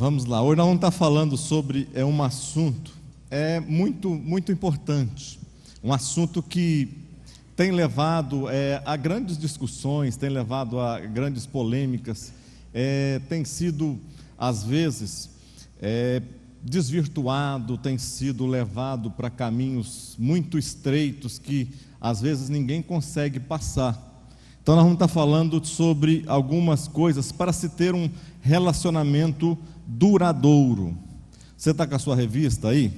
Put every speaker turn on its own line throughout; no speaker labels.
Vamos lá, hoje nós vamos estar falando sobre um assunto muito importante, um assunto que tem levado a grandes discussões, tem levado a grandes polêmicas, tem sido, às vezes, desvirtuado, tem sido levado para caminhos muito estreitos que, às vezes, ninguém consegue passar. Então nós vamos estar falando sobre algumas coisas para se ter um relacionamento duradouro. Você está com a sua revista aí?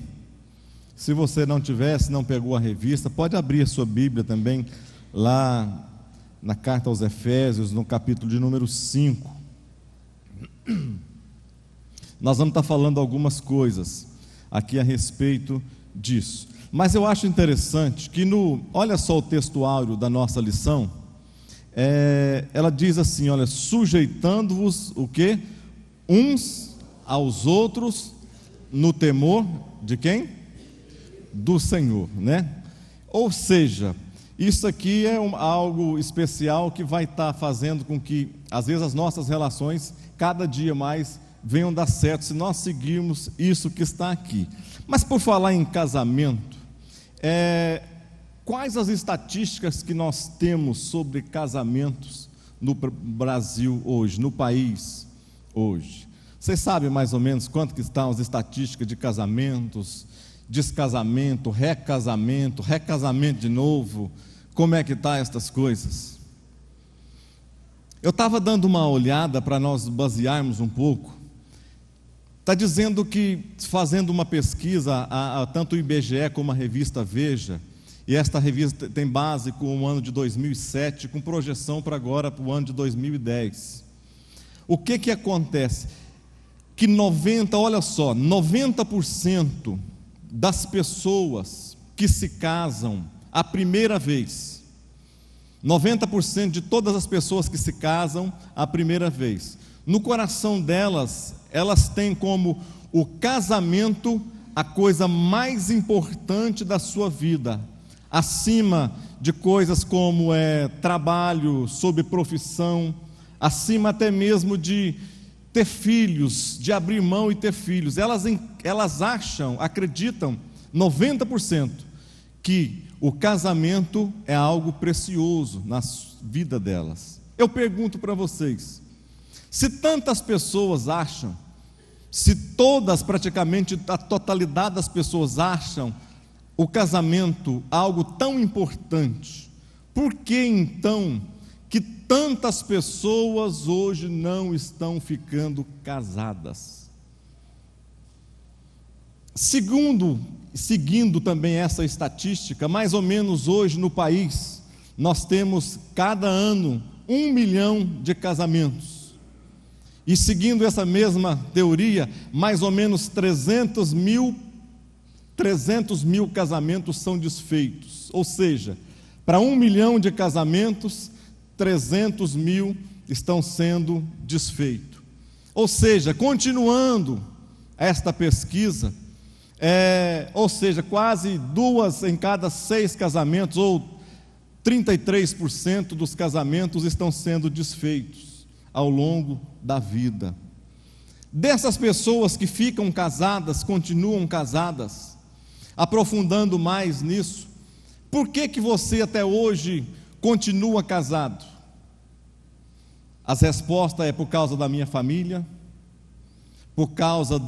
Se você não tivesse, não pegou a revista, pode abrir a sua Bíblia também, lá na carta aos Efésios, no capítulo de número 5. Nós vamos estar falando algumas coisas aqui a respeito disso. Mas eu acho interessante que olha só o textuário da nossa lição, ela diz assim, olha, sujeitando-vos o quê? Uns aos outros no temor de quem? Do Senhor, né? Ou seja, isso aqui é algo especial que vai estar fazendo com que, às vezes, as nossas relações, cada dia mais, venham dar certo, se nós seguirmos isso que está aqui. Mas por falar em casamento, quais as estatísticas que nós temos sobre casamentos no Brasil hoje, no país hoje? Vocês sabem mais ou menos quanto que estão as estatísticas de casamentos, descasamento, recasamento de novo? Como é que está estas coisas? Eu estava dando uma olhada para nós basearmos um pouco. Está dizendo que, fazendo uma pesquisa, tanto o IBGE como a revista Veja, e esta revista tem base com o ano de 2007, com projeção para agora, para o ano de 2010. O que acontece? Que 90% das pessoas que se casam a primeira vez, 90% de todas as pessoas que se casam a primeira vez, no coração delas, elas têm como o casamento a coisa mais importante da sua vida, acima de coisas como trabalho, sob profissão, acima até mesmo de ter filhos, de abrir mão e ter filhos. Elas acreditam, 90%, que o casamento é algo precioso na vida delas. Eu pergunto para vocês, se tantas pessoas acham, se todas, praticamente a totalidade das pessoas acham o casamento algo tão importante, por que então que tantas pessoas hoje não estão ficando casadas? Seguindo também essa estatística, mais ou menos hoje no país, nós temos cada ano 1 milhão de casamentos. E seguindo essa mesma teoria, mais ou menos 300 mil casamentos são desfeitos. Ou seja, para 1 milhão de casamentos, 300 mil estão sendo desfeitos. Ou seja, continuando esta pesquisa, ou seja, quase 2 em cada 6 casamentos, ou 33% dos casamentos estão sendo desfeitos ao longo da vida. Dessas pessoas que ficam casadas, continuam casadas, aprofundando mais nisso, por que você até hoje continua casado? As respostas por causa da minha família, por causa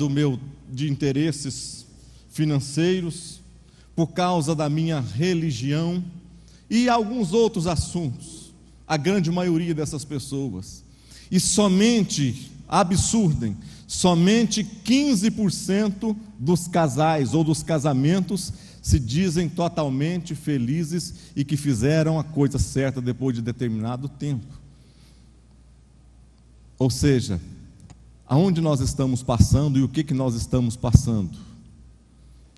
de interesses financeiros, por causa da minha religião e alguns outros assuntos. A grande maioria dessas pessoas. E somente 15% dos casais ou dos casamentos se dizem totalmente felizes e que fizeram a coisa certa depois de determinado tempo. Ou seja, aonde nós estamos passando e o que nós estamos passando?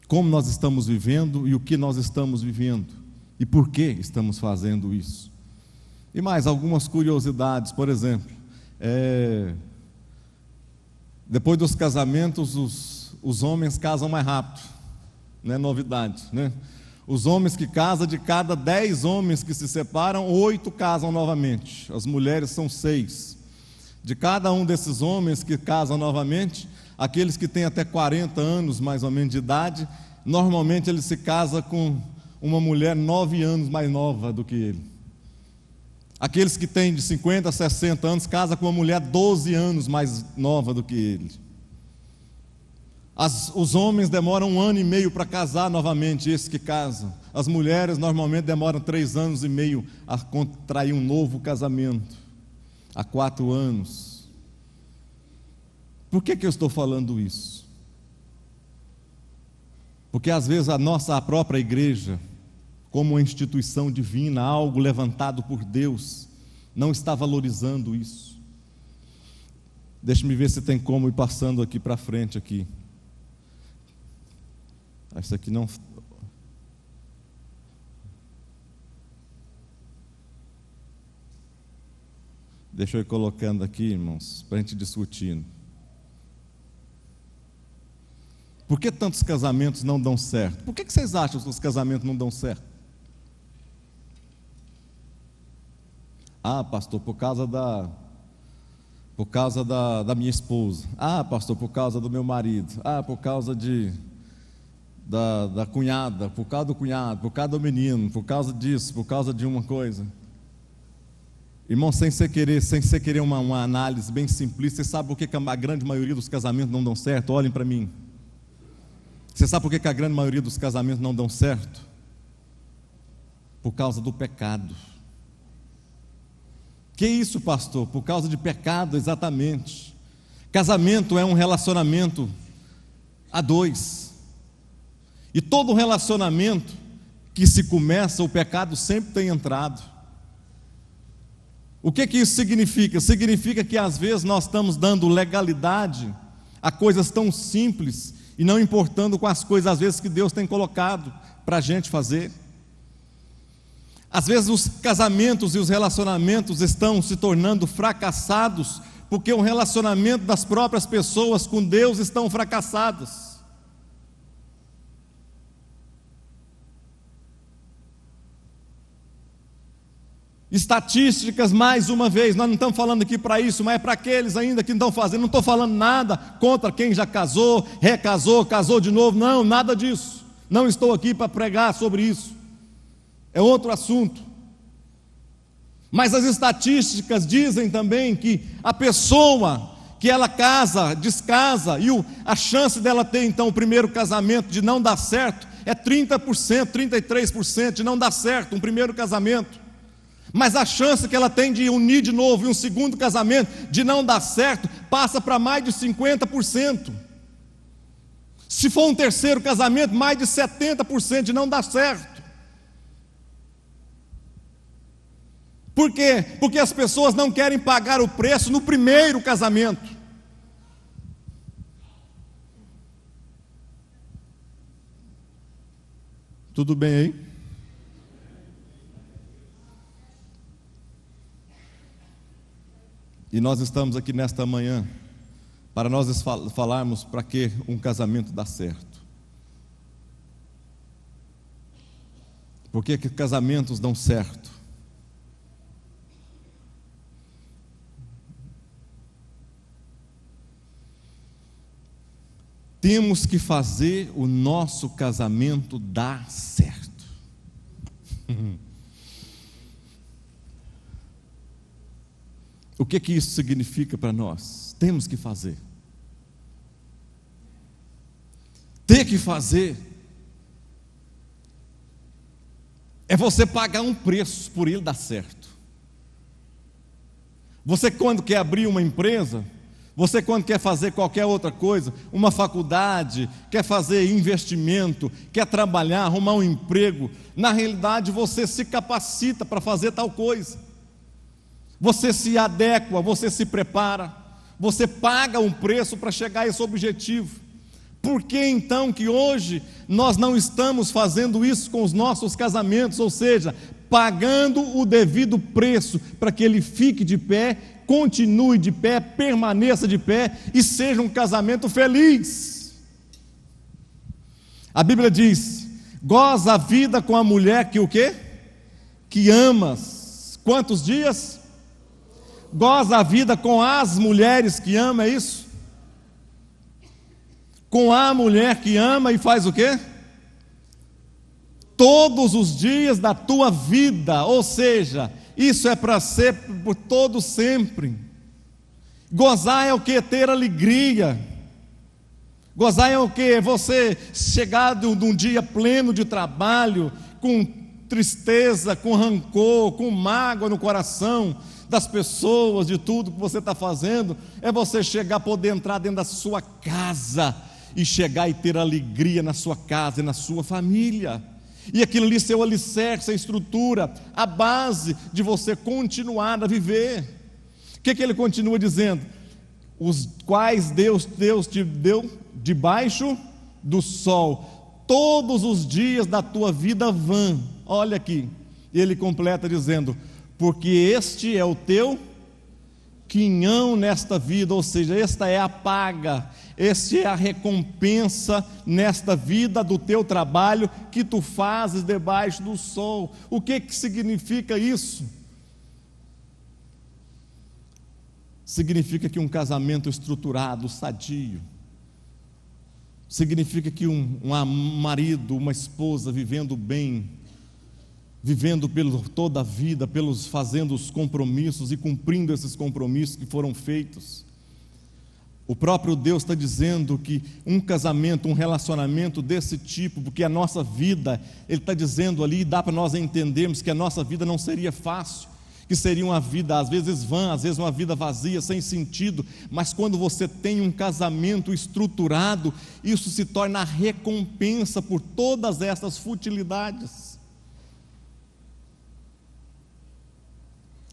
Como nós estamos vivendo e o que nós estamos vivendo? E por que estamos fazendo isso? E mais algumas curiosidades, por exemplo, depois dos casamentos, os homens casam mais rápido, não é novidade, né? Os homens que casam, de cada 10 homens que se separam, 8 casam novamente. As mulheres são 6. De cada um desses homens que casam novamente, aqueles que têm até 40 anos mais ou menos de idade, normalmente ele se casa com uma mulher 9 anos mais nova do que ele. Aqueles que têm de 50 a 60 anos casam com uma mulher 12 anos mais nova do que ele. Os homens demoram 1 ano e meio para casar novamente, esses que casam. As mulheres normalmente demoram 3 anos e meio a contrair um novo casamento, há 4 anos. Por que eu estou falando isso? Porque às vezes a própria igreja, como uma instituição divina, algo levantado por Deus, não está valorizando isso. Deixa-me ver se tem como ir passando aqui para frente aqui. Isso aqui não... Deixa eu ir colocando aqui, irmãos, para a gente discutir. Por que tantos casamentos não dão certo? Por que vocês acham que os casamentos não dão certo? Ah, pastor, por causa da minha esposa. Ah, pastor, por causa do meu marido. Ah, por causa da cunhada, por causa do cunhado, por causa do menino, por causa disso, por causa de uma coisa. Irmão, sem você querer uma análise bem simplista, você sabe por que a grande maioria dos casamentos não dão certo? Olhem para mim. Você sabe por que a grande maioria dos casamentos não dão certo? Por causa do pecado. Que isso, pastor? Por causa de pecado, exatamente. Casamento é um relacionamento a dois. E todo relacionamento que se começa, o pecado sempre tem entrado. O que isso significa? Significa que às vezes nós estamos dando legalidade a coisas tão simples e não importando com as coisas às vezes que Deus tem colocado para a gente fazer. Às vezes os casamentos e os relacionamentos estão se tornando fracassados porque o relacionamento das próprias pessoas com Deus estão fracassados. Estatísticas, mais uma vez, nós não estamos falando aqui para isso, mas é para aqueles ainda que não estão fazendo. Não estou falando nada contra quem já casou, recasou, casou de novo, não, nada disso. Não estou aqui para pregar sobre isso, é outro assunto. Mas as estatísticas dizem também que a pessoa que ela casa, descasa, e a chance dela ter então o primeiro casamento de não dar certo é 30%, 33% de não dar certo um primeiro casamento. Mas a chance que ela tem de unir de novo em um segundo casamento, de não dar certo, passa para mais de 50%. Se for um terceiro casamento, mais de 70% de não dar certo. Por quê? Porque as pessoas não querem pagar o preço no primeiro casamento. Tudo bem aí? E nós estamos aqui nesta manhã para nós falarmos para que um casamento dá certo. Por que casamentos dão certo? Temos que fazer o nosso casamento dar certo. O que isso significa para nós? Temos que fazer. Ter que fazer é você pagar um preço por ele dar certo. Você quando quer abrir uma empresa, você quando quer fazer qualquer outra coisa, uma faculdade, quer fazer investimento, quer trabalhar, arrumar um emprego, na realidade você se capacita para fazer tal coisa. Você se adequa, você se prepara, você paga um preço para chegar a esse objetivo. Por que então que hoje nós não estamos fazendo isso com os nossos casamentos? Ou seja, pagando o devido preço para que ele fique de pé, continue de pé, permaneça de pé e seja um casamento feliz. A Bíblia diz: goza a vida com a mulher que o quê? Que amas. Quantos dias? goza a vida com as mulheres que ama, é isso? Com a mulher que ama e faz o quê? Todos os dias da tua vida, ou seja, isso é para ser por todo sempre. Gozar é o que? Ter alegria. Gozar é o que? É você chegar de um dia pleno de trabalho, com tristeza, com rancor, com mágoa no coração das pessoas, de tudo que você está fazendo. É você chegar, poder entrar dentro da sua casa e chegar e ter alegria na sua casa e na sua família. E aquilo ali ser o alicerce, a estrutura, a base de você continuar a viver. O que ele continua dizendo? Os quais Deus te deu debaixo do sol, todos os dias da tua vida vã. Olha aqui, ele completa dizendo: porque este é o teu quinhão nesta vida, ou seja, esta é a paga, esta é a recompensa nesta vida do teu trabalho que tu fazes debaixo do sol. O que significa isso? Significa que um casamento estruturado, sadio, significa que um marido, uma esposa vivendo bem, vivendo toda a vida, fazendo os compromissos e cumprindo esses compromissos que foram feitos. O próprio Deus está dizendo que um casamento, um relacionamento desse tipo, porque a nossa vida, Ele está dizendo ali, dá para nós entendermos que a nossa vida não seria fácil, que seria uma vida às vezes vã, às vezes uma vida vazia, sem sentido, mas quando você tem um casamento estruturado, isso se torna a recompensa por todas essas futilidades.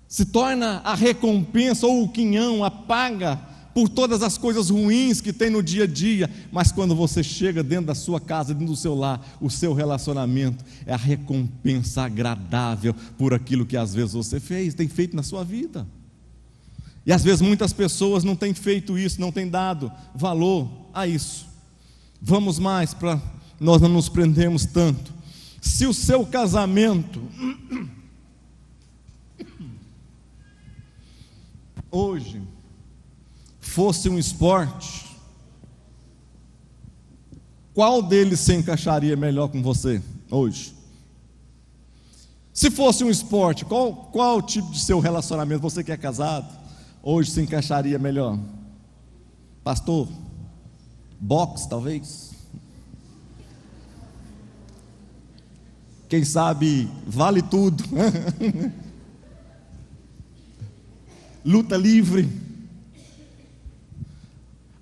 Se torna a recompensa ou o quinhão, a paga por todas as coisas ruins que tem no dia a dia, mas quando você chega dentro da sua casa, dentro do seu lar, o seu relacionamento é a recompensa agradável por aquilo que às vezes você tem feito na sua vida. E às vezes muitas pessoas não têm feito isso, não têm dado valor a isso. Vamos mais, para nós não nos prendermos tanto. Se o seu casamento hoje fosse um esporte, qual deles se encaixaria melhor com você hoje? Se fosse um esporte, qual tipo de seu relacionamento, você que é casado, hoje se encaixaria melhor? Pastor, boxe talvez? Quem sabe vale tudo? Luta livre,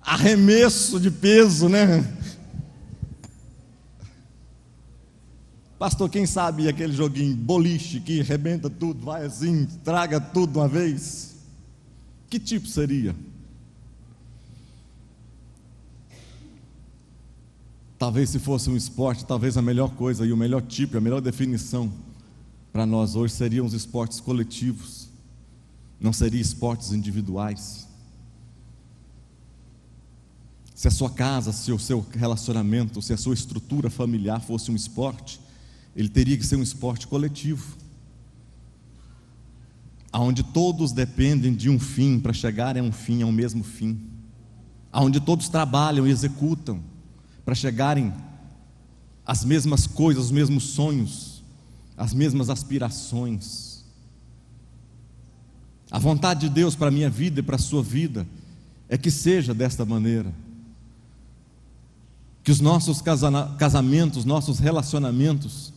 arremesso de peso, né? Pastor, quem sabe aquele joguinho boliche que arrebenta tudo, vai assim, traga tudo de uma vez? Que tipo seria? Talvez se fosse um esporte, talvez a melhor coisa e o melhor tipo, a melhor definição para nós hoje seriam os esportes coletivos, não seriam esportes individuais. Se a sua casa, se o seu relacionamento, se a sua estrutura familiar fosse um esporte, ele teria que ser um esporte coletivo, onde todos dependem de um fim para chegar a um fim, ao mesmo fim, onde todos trabalham e executam para chegarem às mesmas coisas, os mesmos sonhos, as mesmas aspirações. A vontade de Deus para a minha vida e para a sua vida é que seja desta maneira, que os nossos casamentos, nossos relacionamentos,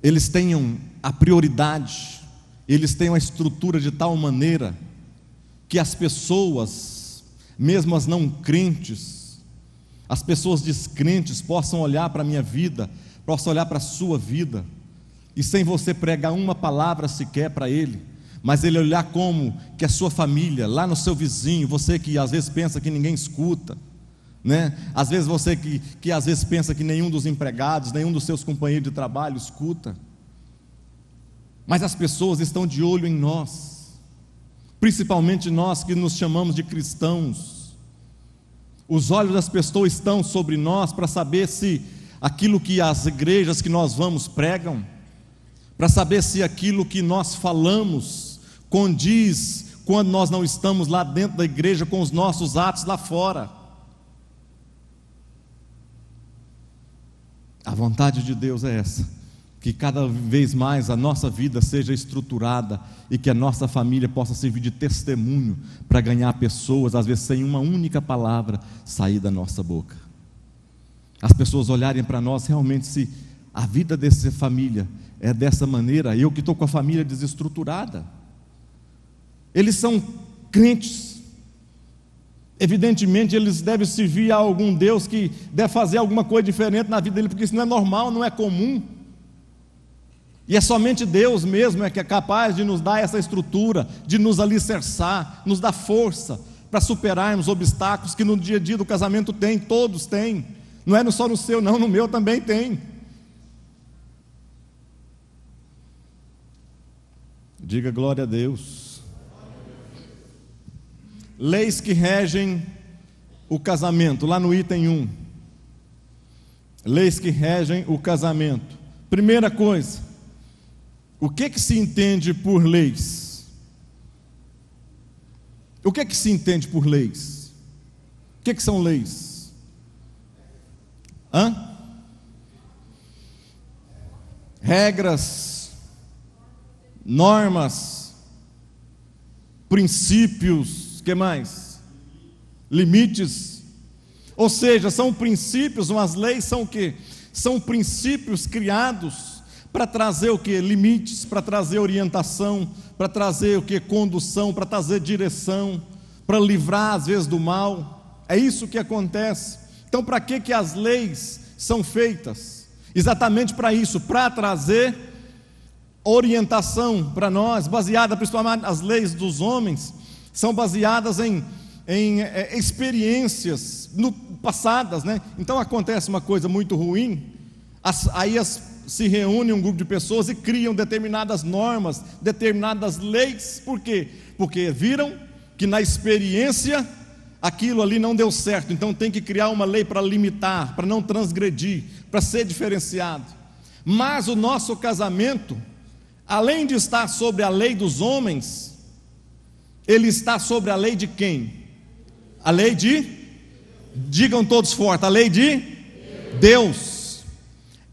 eles tenham a prioridade, eles tenham a estrutura de tal maneira que as pessoas, mesmo as não crentes, as pessoas descrentes possam olhar para a minha vida, possam olhar para a sua vida, e sem você pregar uma palavra sequer para ele, mas ele olhar como que a sua família, lá no seu vizinho, você que às vezes pensa que ninguém escuta, né? Às vezes você que às vezes pensa que nenhum dos empregados, nenhum dos seus companheiros de trabalho escuta, mas as pessoas estão de olho em nós, principalmente nós que nos chamamos de cristãos. Os olhos das pessoas estão sobre nós para saber se aquilo que as igrejas que nós vamos pregam, para saber se aquilo que nós falamos condiz quando nós não estamos lá dentro da igreja com os nossos atos lá fora. A vontade de Deus é essa, que cada vez mais a nossa vida seja estruturada e que a nossa família possa servir de testemunho para ganhar pessoas, às vezes sem uma única palavra sair da nossa boca. As pessoas olharem para nós, realmente, se a vida dessa família é dessa maneira, eu que estou com a família desestruturada. Eles são crentes, evidentemente eles devem servir a algum Deus que deve fazer alguma coisa diferente na vida dele, porque isso não é normal, não é comum. E é somente Deus mesmo que é capaz de nos dar essa estrutura, de nos alicerçar, nos dar força para superarmos obstáculos que no dia a dia do casamento tem, todos têm. Não é só no seu, não, no meu também tem. Diga glória a Deus. Leis que regem o casamento, lá no item 1. Leis que regem o casamento. Primeira coisa, o que se entende por leis? O que se entende por leis? O que são leis? Regras, normas, princípios, que mais? Limites. Ou seja, são princípios, as leis são o quê? São princípios criados para trazer o quê? Limites, para trazer orientação, para trazer o quê? Condução, para trazer direção, para livrar às vezes do mal. É isso que acontece. Então, para que as leis são feitas? Exatamente para isso, para trazer orientação para nós, baseada principalmente as leis dos homens, são baseadas em experiências passadas, né? Então acontece uma coisa muito ruim, se reúne um grupo de pessoas e criam determinadas normas, determinadas leis. Por quê? Porque viram que na experiência aquilo ali não deu certo, então tem que criar uma lei para limitar, para não transgredir, para ser diferenciado. Mas o nosso casamento, além de estar sobre a lei dos homens, ele está sobre a lei de quem? A lei de, digam todos forte, a lei de Deus.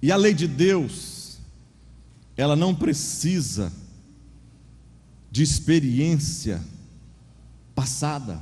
E a lei de Deus, ela não precisa de experiência passada.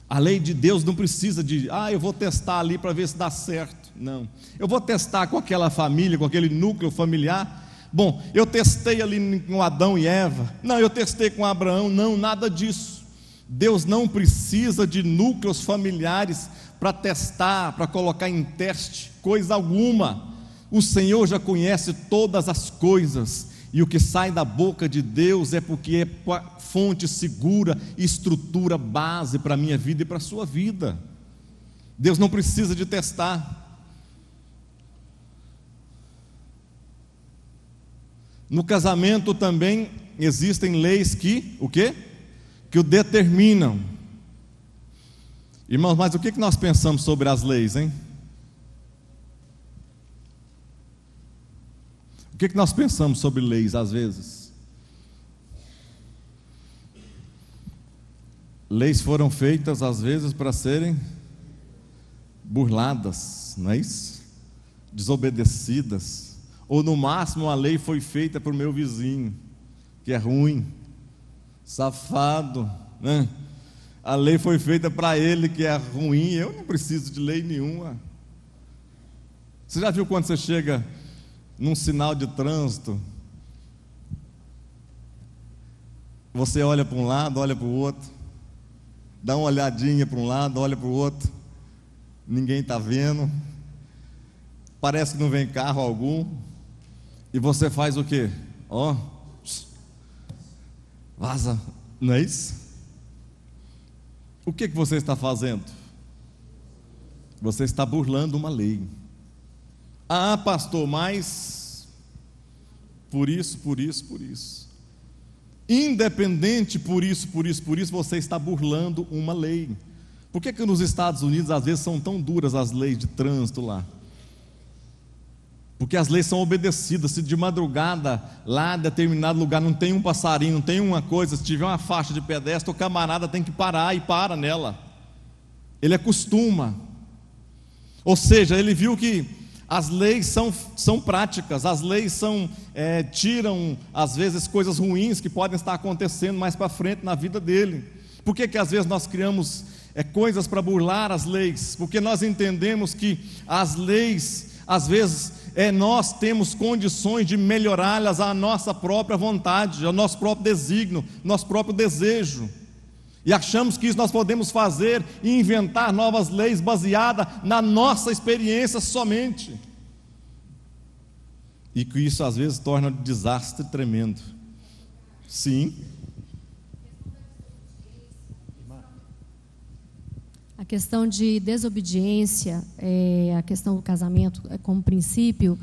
A lei de Deus não precisa de, eu vou testar ali para ver se dá certo. Não, eu vou testar com aquela família, com aquele núcleo familiar. Bom, eu testei ali com Adão e Eva. Não, eu testei com Abraão. Não, nada disso. Deus não precisa de núcleos familiares para testar, para colocar em teste, coisa alguma. O Senhor já conhece todas as coisas, e o que sai da boca de Deus é porque é fonte segura, estrutura, base para a minha vida e para a sua vida. Deus não precisa de testar. No casamento também existem leis que, o quê? Que o determinam. Irmãos, mas o que nós pensamos sobre as leis, hein? O que nós pensamos sobre leis às vezes? Leis foram feitas às vezes para serem burladas, não é isso? Desobedecidas. Ou no máximo a lei foi feita para o meu vizinho, que é ruim, safado, né? A lei foi feita para ele, que é ruim. Eu não preciso de lei nenhuma. Você já viu quando você chega num sinal de trânsito, você olha para um lado, olha para o outro, dá uma olhadinha para um lado, olha para o outro, ninguém está vendo, parece que não vem carro algum, e você faz o quê? Vaza, não é isso? O que você está fazendo? Você está burlando uma lei. Pastor, mas por isso. Independente por isso, você está burlando uma lei. Por que nos Estados Unidos às vezes são tão duras as leis de trânsito lá? porque as leis são obedecidas. Se de madrugada, lá em determinado lugar, não tem um passarinho, não tem uma coisa, se tiver uma faixa de pedestre, o camarada tem que parar e para nela. Ele acostuma. Ou seja, ele viu que as leis são práticas, as leis tiram, às vezes, coisas ruins que podem estar acontecendo mais para frente na vida dele. Por que às vezes nós criamos coisas para burlar as leis? Porque nós entendemos que as leis, às vezes, nós temos condições de melhorá-las à nossa própria vontade, ao nosso próprio desígnio, nosso próprio desejo. E achamos que isso nós podemos fazer e inventar novas leis baseadas na nossa experiência somente. E que isso às vezes torna um desastre tremendo. Sim.
A questão de desobediência, a questão do casamento como princípio,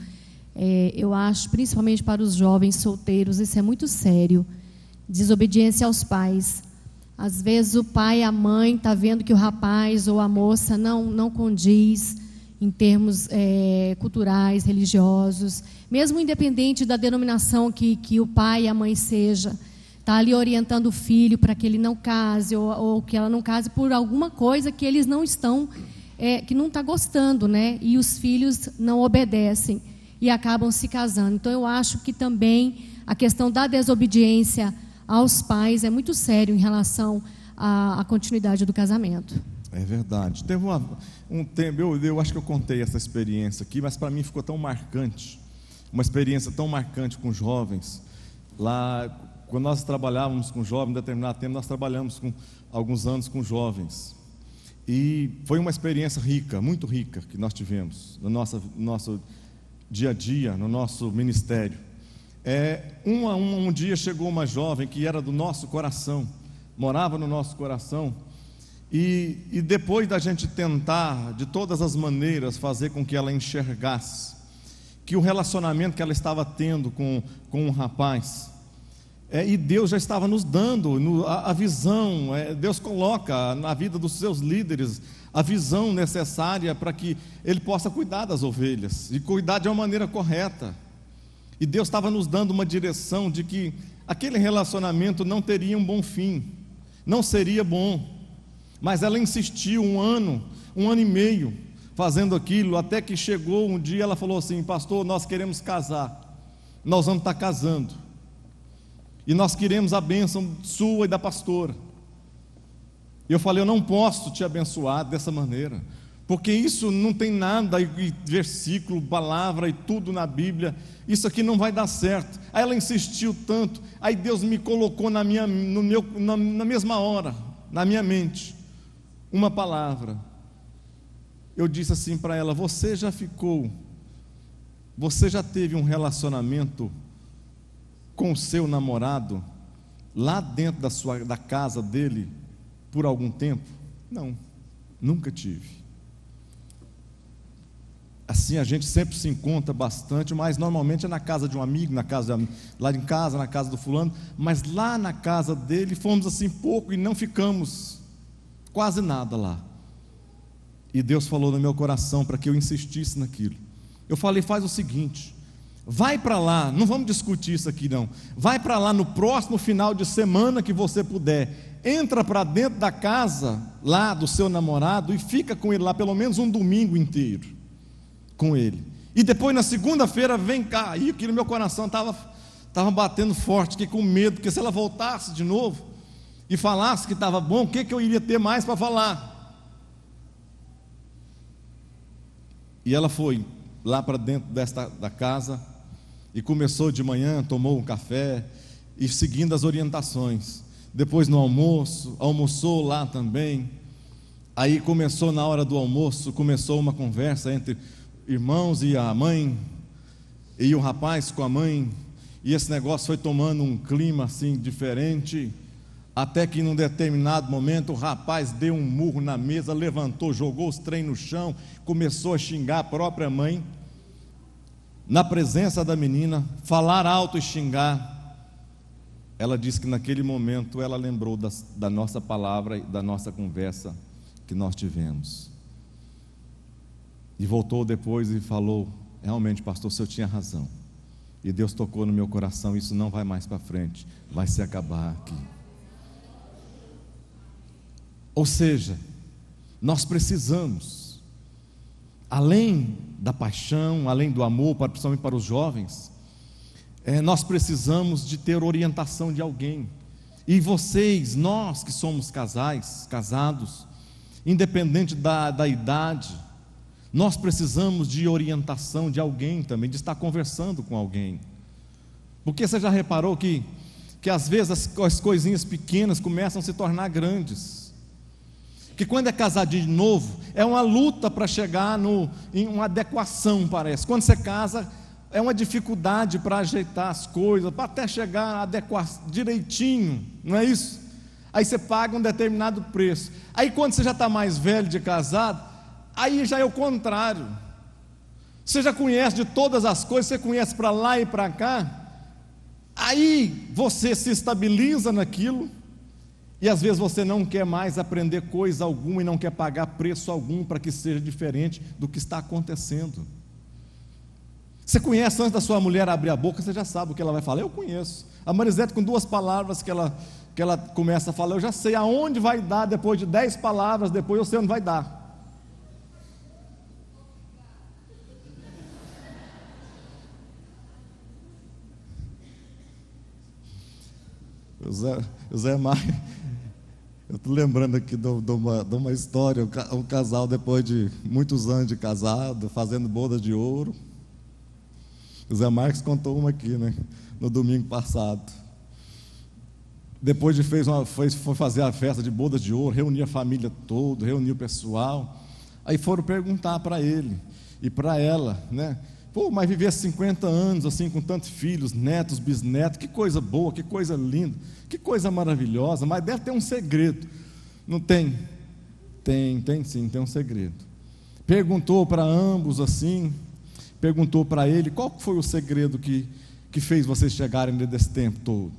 eu acho, principalmente para os jovens solteiros, isso é muito sério. Desobediência aos pais. Às vezes o pai e a mãe estão vendo que o rapaz ou a moça não condiz em termos culturais, religiosos, mesmo independente da denominação que o pai e a mãe seja, está ali orientando o filho para que ele não case ou que ela não case por alguma coisa que eles não estão, que não está gostando, né? E os filhos não obedecem e acabam se casando. Então eu acho que também a questão da desobediência aos pais é muito sério em relação à continuidade do casamento.
É verdade. Teve um tempo, eu acho que eu contei essa experiência aqui, mas para mim ficou tão marcante, uma experiência tão marcante com jovens. Lá, quando nós trabalhávamos com jovens, em determinado tempo, nós trabalhamos alguns anos com jovens. E foi uma experiência rica, muito rica, que nós tivemos no nosso dia a dia, no nosso ministério. Um dia chegou uma jovem que era do nosso coração, morava no nosso coração, e depois da gente tentar, de todas as maneiras, fazer com que ela enxergasse que o relacionamento que ela estava tendo com um rapaz, e Deus já estava nos dando a visão, Deus coloca na vida dos seus líderes a visão necessária para que ele possa cuidar das ovelhas, e cuidar de uma maneira correta. E Deus estava nos dando uma direção de que aquele relacionamento não teria um bom fim, não seria bom. Mas ela insistiu um ano e meio fazendo aquilo, até que chegou um dia, ela falou assim: pastor, nós queremos casar, nós vamos estar casando, e nós queremos a bênção sua e da pastora. E eu falei: eu não posso te abençoar dessa maneira, porque isso não tem nada, versículo, palavra e tudo na Bíblia, isso aqui não vai dar certo. Aí ela insistiu tanto, aí Deus me colocou na mesma hora, na minha mente, uma palavra. Eu disse assim para ela: você já teve um relacionamento com o seu namorado lá dentro da casa dele por algum tempo? Não, nunca tive. Assim, a gente sempre se encontra bastante, mas normalmente é na casa de um amigo, lá em casa, na casa do fulano, mas lá na casa dele fomos assim pouco e não ficamos quase nada lá. E Deus falou no meu coração para que eu insistisse naquilo. Eu falei: faz o seguinte, vai para lá, não vamos discutir isso aqui não, vai para lá no próximo final de semana que você puder, entra para dentro da casa lá do seu namorado e fica com ele lá pelo menos um domingo inteiro com ele, e depois na segunda-feira vem cá. E aquilo no meu coração estava batendo forte, fiquei com medo, porque se ela voltasse de novo e falasse que estava bom, o que eu iria ter mais para falar? E ela foi lá para dentro da casa e começou de manhã, tomou um café e seguindo as orientações. Depois no almoço, almoçou lá também. Aí começou na hora do almoço, começou uma conversa entre irmãos e a mãe, e o rapaz com a mãe, e esse negócio foi tomando um clima assim diferente, até que num determinado momento o rapaz deu um murro na mesa, levantou, jogou os trem no chão, começou a xingar a própria mãe, na presença da menina, falar alto e xingar. Ela disse que naquele momento ela lembrou da nossa palavra, da nossa conversa que nós tivemos, e voltou depois e falou realmente, pastor, o senhor tinha razão. E Deus tocou no meu coração, isso não vai mais para frente, vai se acabar aqui. Ou seja, nós precisamos, além da paixão, além do amor, principalmente para os jovens, nós precisamos de ter orientação de alguém. E vocês, nós que somos casados, independente da idade, nós precisamos de orientação de alguém também, de estar conversando com alguém. Porque você já reparou que às vezes as coisinhas pequenas começam a se tornar grandes, que quando é casadinho de novo, é uma luta para chegar em uma adequação, parece. Quando você casa, é uma dificuldade para ajeitar as coisas, para até chegar a adequar direitinho, não é isso? Aí você paga um determinado preço. Aí quando você já está mais velho de casado, aí já é o contrário. Você já conhece de todas as coisas, você conhece para lá e para cá. Aí você se estabiliza naquilo, e às vezes você não quer mais aprender coisa alguma e não quer pagar preço algum para que seja diferente do que está acontecendo. Você conhece antes da sua mulher abrir a boca, você já sabe o que ela vai falar. Eu conheço. A Marisete, com 2 palavras que ela começa a falar, eu já sei aonde vai dar. Depois de 10 palavras, depois eu sei onde vai dar. O Zé Maia, eu estou lembrando aqui de uma história, um casal depois de muitos anos de casado, fazendo boda de ouro. O Zé Marques contou uma aqui, né, no domingo passado. Depois foi fazer a festa de bodas de ouro, reunir a família toda, reunir o pessoal. Aí foram perguntar para ele e para ela, né? Pô, mas viver 50 anos assim, com tantos filhos, netos, bisnetos, que coisa boa, que coisa linda, que coisa maravilhosa, mas deve ter um segredo. Não tem? Tem sim, tem um segredo. Perguntou para ambos assim, perguntou para ele, qual foi o segredo que fez vocês chegarem nesse tempo todo?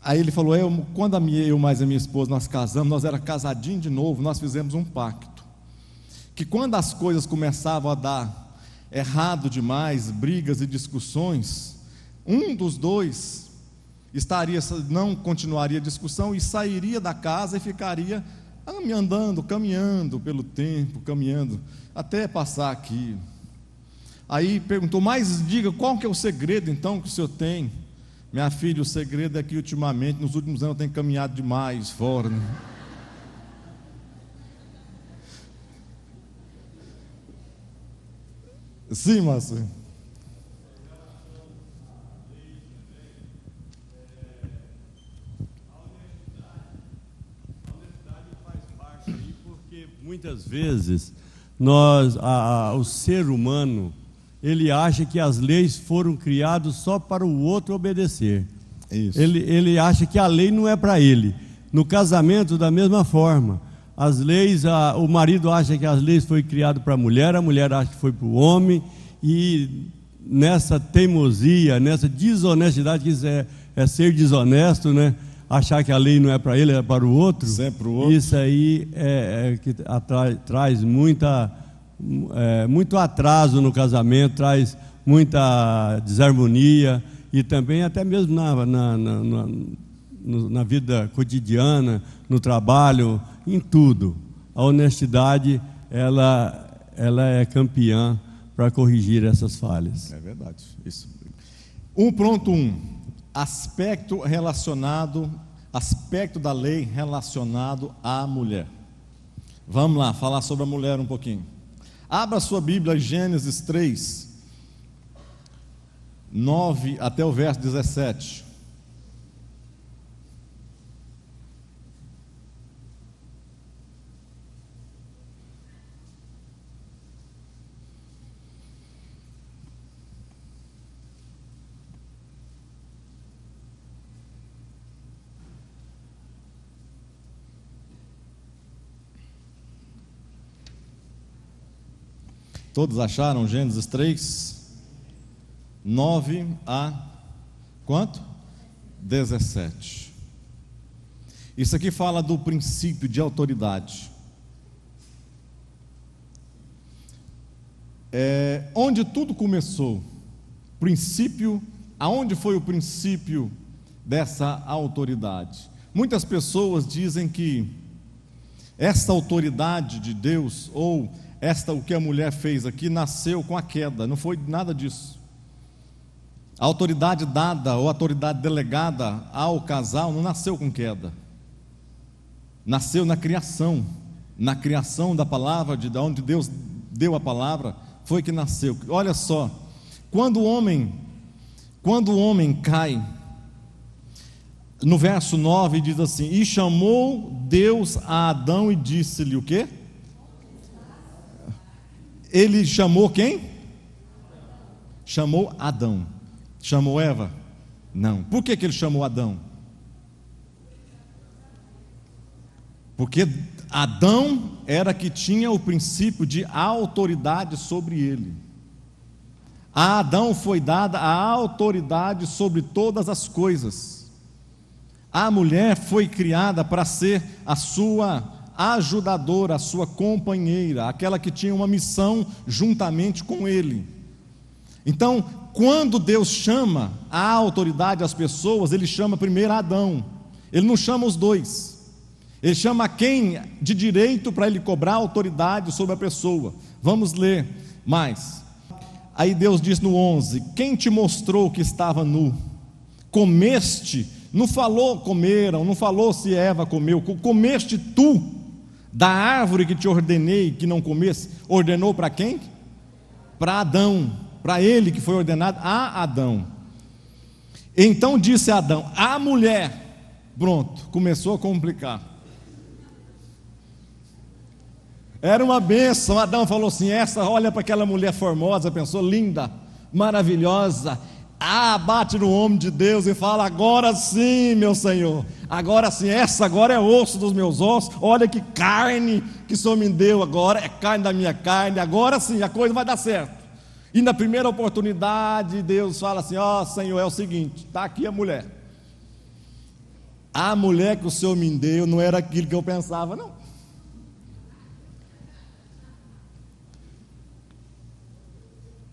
Aí ele falou, quando eu mais a minha esposa, nós casamos, nós era casadinho de novo, nós fizemos um pacto, que quando as coisas começavam a dar errado demais, brigas e discussões, um dos dois não continuaria a discussão e sairia da casa e ficaria andando, caminhando pelo tempo, caminhando, até passar aqui. Aí perguntou, mas diga, qual que é o segredo então que o senhor tem? Minha filha, o segredo é que ultimamente, nos últimos anos eu tenho caminhado demais fora, né? Sim, Márcio.
A honestidade faz parte aí, porque muitas vezes o ser humano, ele acha que as leis foram criadas só para o outro obedecer.
Isso.
Ele acha que a lei não é para ele. No casamento, da mesma forma. As leis, o marido acha que as leis foram criadas para a mulher acha que foi para o homem, e nessa teimosia, nessa desonestidade, que isso é ser desonesto, né? Achar que a lei não é para ele, é para o outro.
Sempre o outro.
Isso aí que traz muito atraso no casamento, traz muita desarmonia, e também até mesmo na vida cotidiana, no trabalho, em tudo. A honestidade, ela é campeã para corrigir essas falhas.
É verdade, isso. 1.1, aspecto da lei relacionado à mulher. Vamos lá, falar sobre a mulher um pouquinho. Abra sua Bíblia, Gênesis 3, 9 até o verso 17. Todos acharam Gênesis 3? 9 a quanto? 17. Isso aqui fala do princípio de autoridade. onde tudo começou, princípio, aonde foi o princípio dessa autoridade? Muitas pessoas dizem que esta autoridade de Deus, ou o que a mulher fez aqui, nasceu com a queda. Não foi nada disso. A autoridade dada ou a autoridade delegada ao casal não nasceu com queda. Nasceu na criação da palavra, de onde Deus deu a palavra, foi que nasceu. Olha só, quando o homem cai, no verso 9 diz assim: e chamou Deus a Adão e disse-lhe o quê? Ele chamou quem? Chamou Adão. Chamou Eva? Não. Por que ele chamou Adão? Porque Adão era que tinha o princípio de autoridade sobre ele. A Adão foi dada a autoridade sobre todas as coisas. A mulher foi criada para ser a sua ajudadora, a sua companheira, aquela que tinha uma missão juntamente com ele. Então, quando Deus chama a autoridade às pessoas, Ele chama primeiro Adão. Ele não chama os dois. Ele chama quem de direito para ele cobrar autoridade sobre a pessoa. Vamos ler mais. Aí Deus diz no 11: quem te mostrou que estava nu? Comeste, não falou comeram, não falou se Eva comeu, comeste tu da árvore que te ordenei que não comesse. Ordenou para quem? Para Adão, para ele que foi ordenado a Adão. Então disse Adão, a mulher, pronto, começou a complicar. Era uma bênção. Adão falou assim: olha para aquela mulher formosa, pensou, linda, maravilhosa. Bate no homem de Deus e fala: agora sim, meu Senhor, agora sim, essa agora é osso dos meus ossos, olha que carne que o Senhor me deu agora, é carne da minha carne, agora sim, a coisa vai dar certo. E na primeira oportunidade, Deus fala assim: Senhor, é o seguinte, está aqui a mulher. A mulher que o Senhor me deu não era aquilo que eu pensava, não.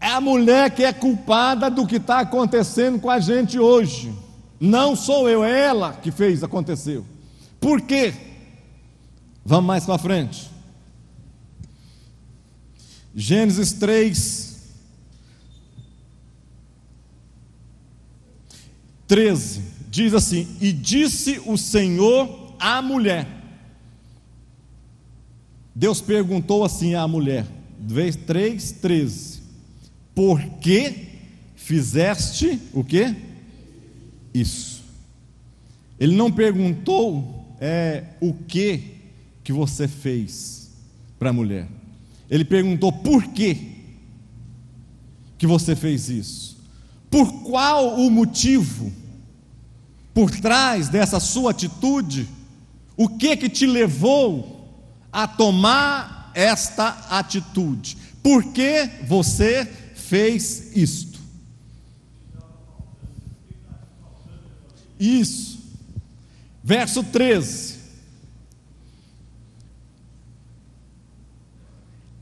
É a mulher que é culpada do que está acontecendo com a gente hoje. Não sou eu, é ela que fez, aconteceu. Por quê? Vamos mais para frente. Gênesis 3:13 diz assim: e disse o Senhor à mulher. Deus perguntou assim à mulher, 3:13: por que fizeste o quê? Isso. Ele não perguntou o que você fez para a mulher. Ele perguntou por que você fez isso. Por qual o motivo por trás dessa sua atitude? O que te levou a tomar esta atitude? Por que você fez isto? Isso. Verso 13.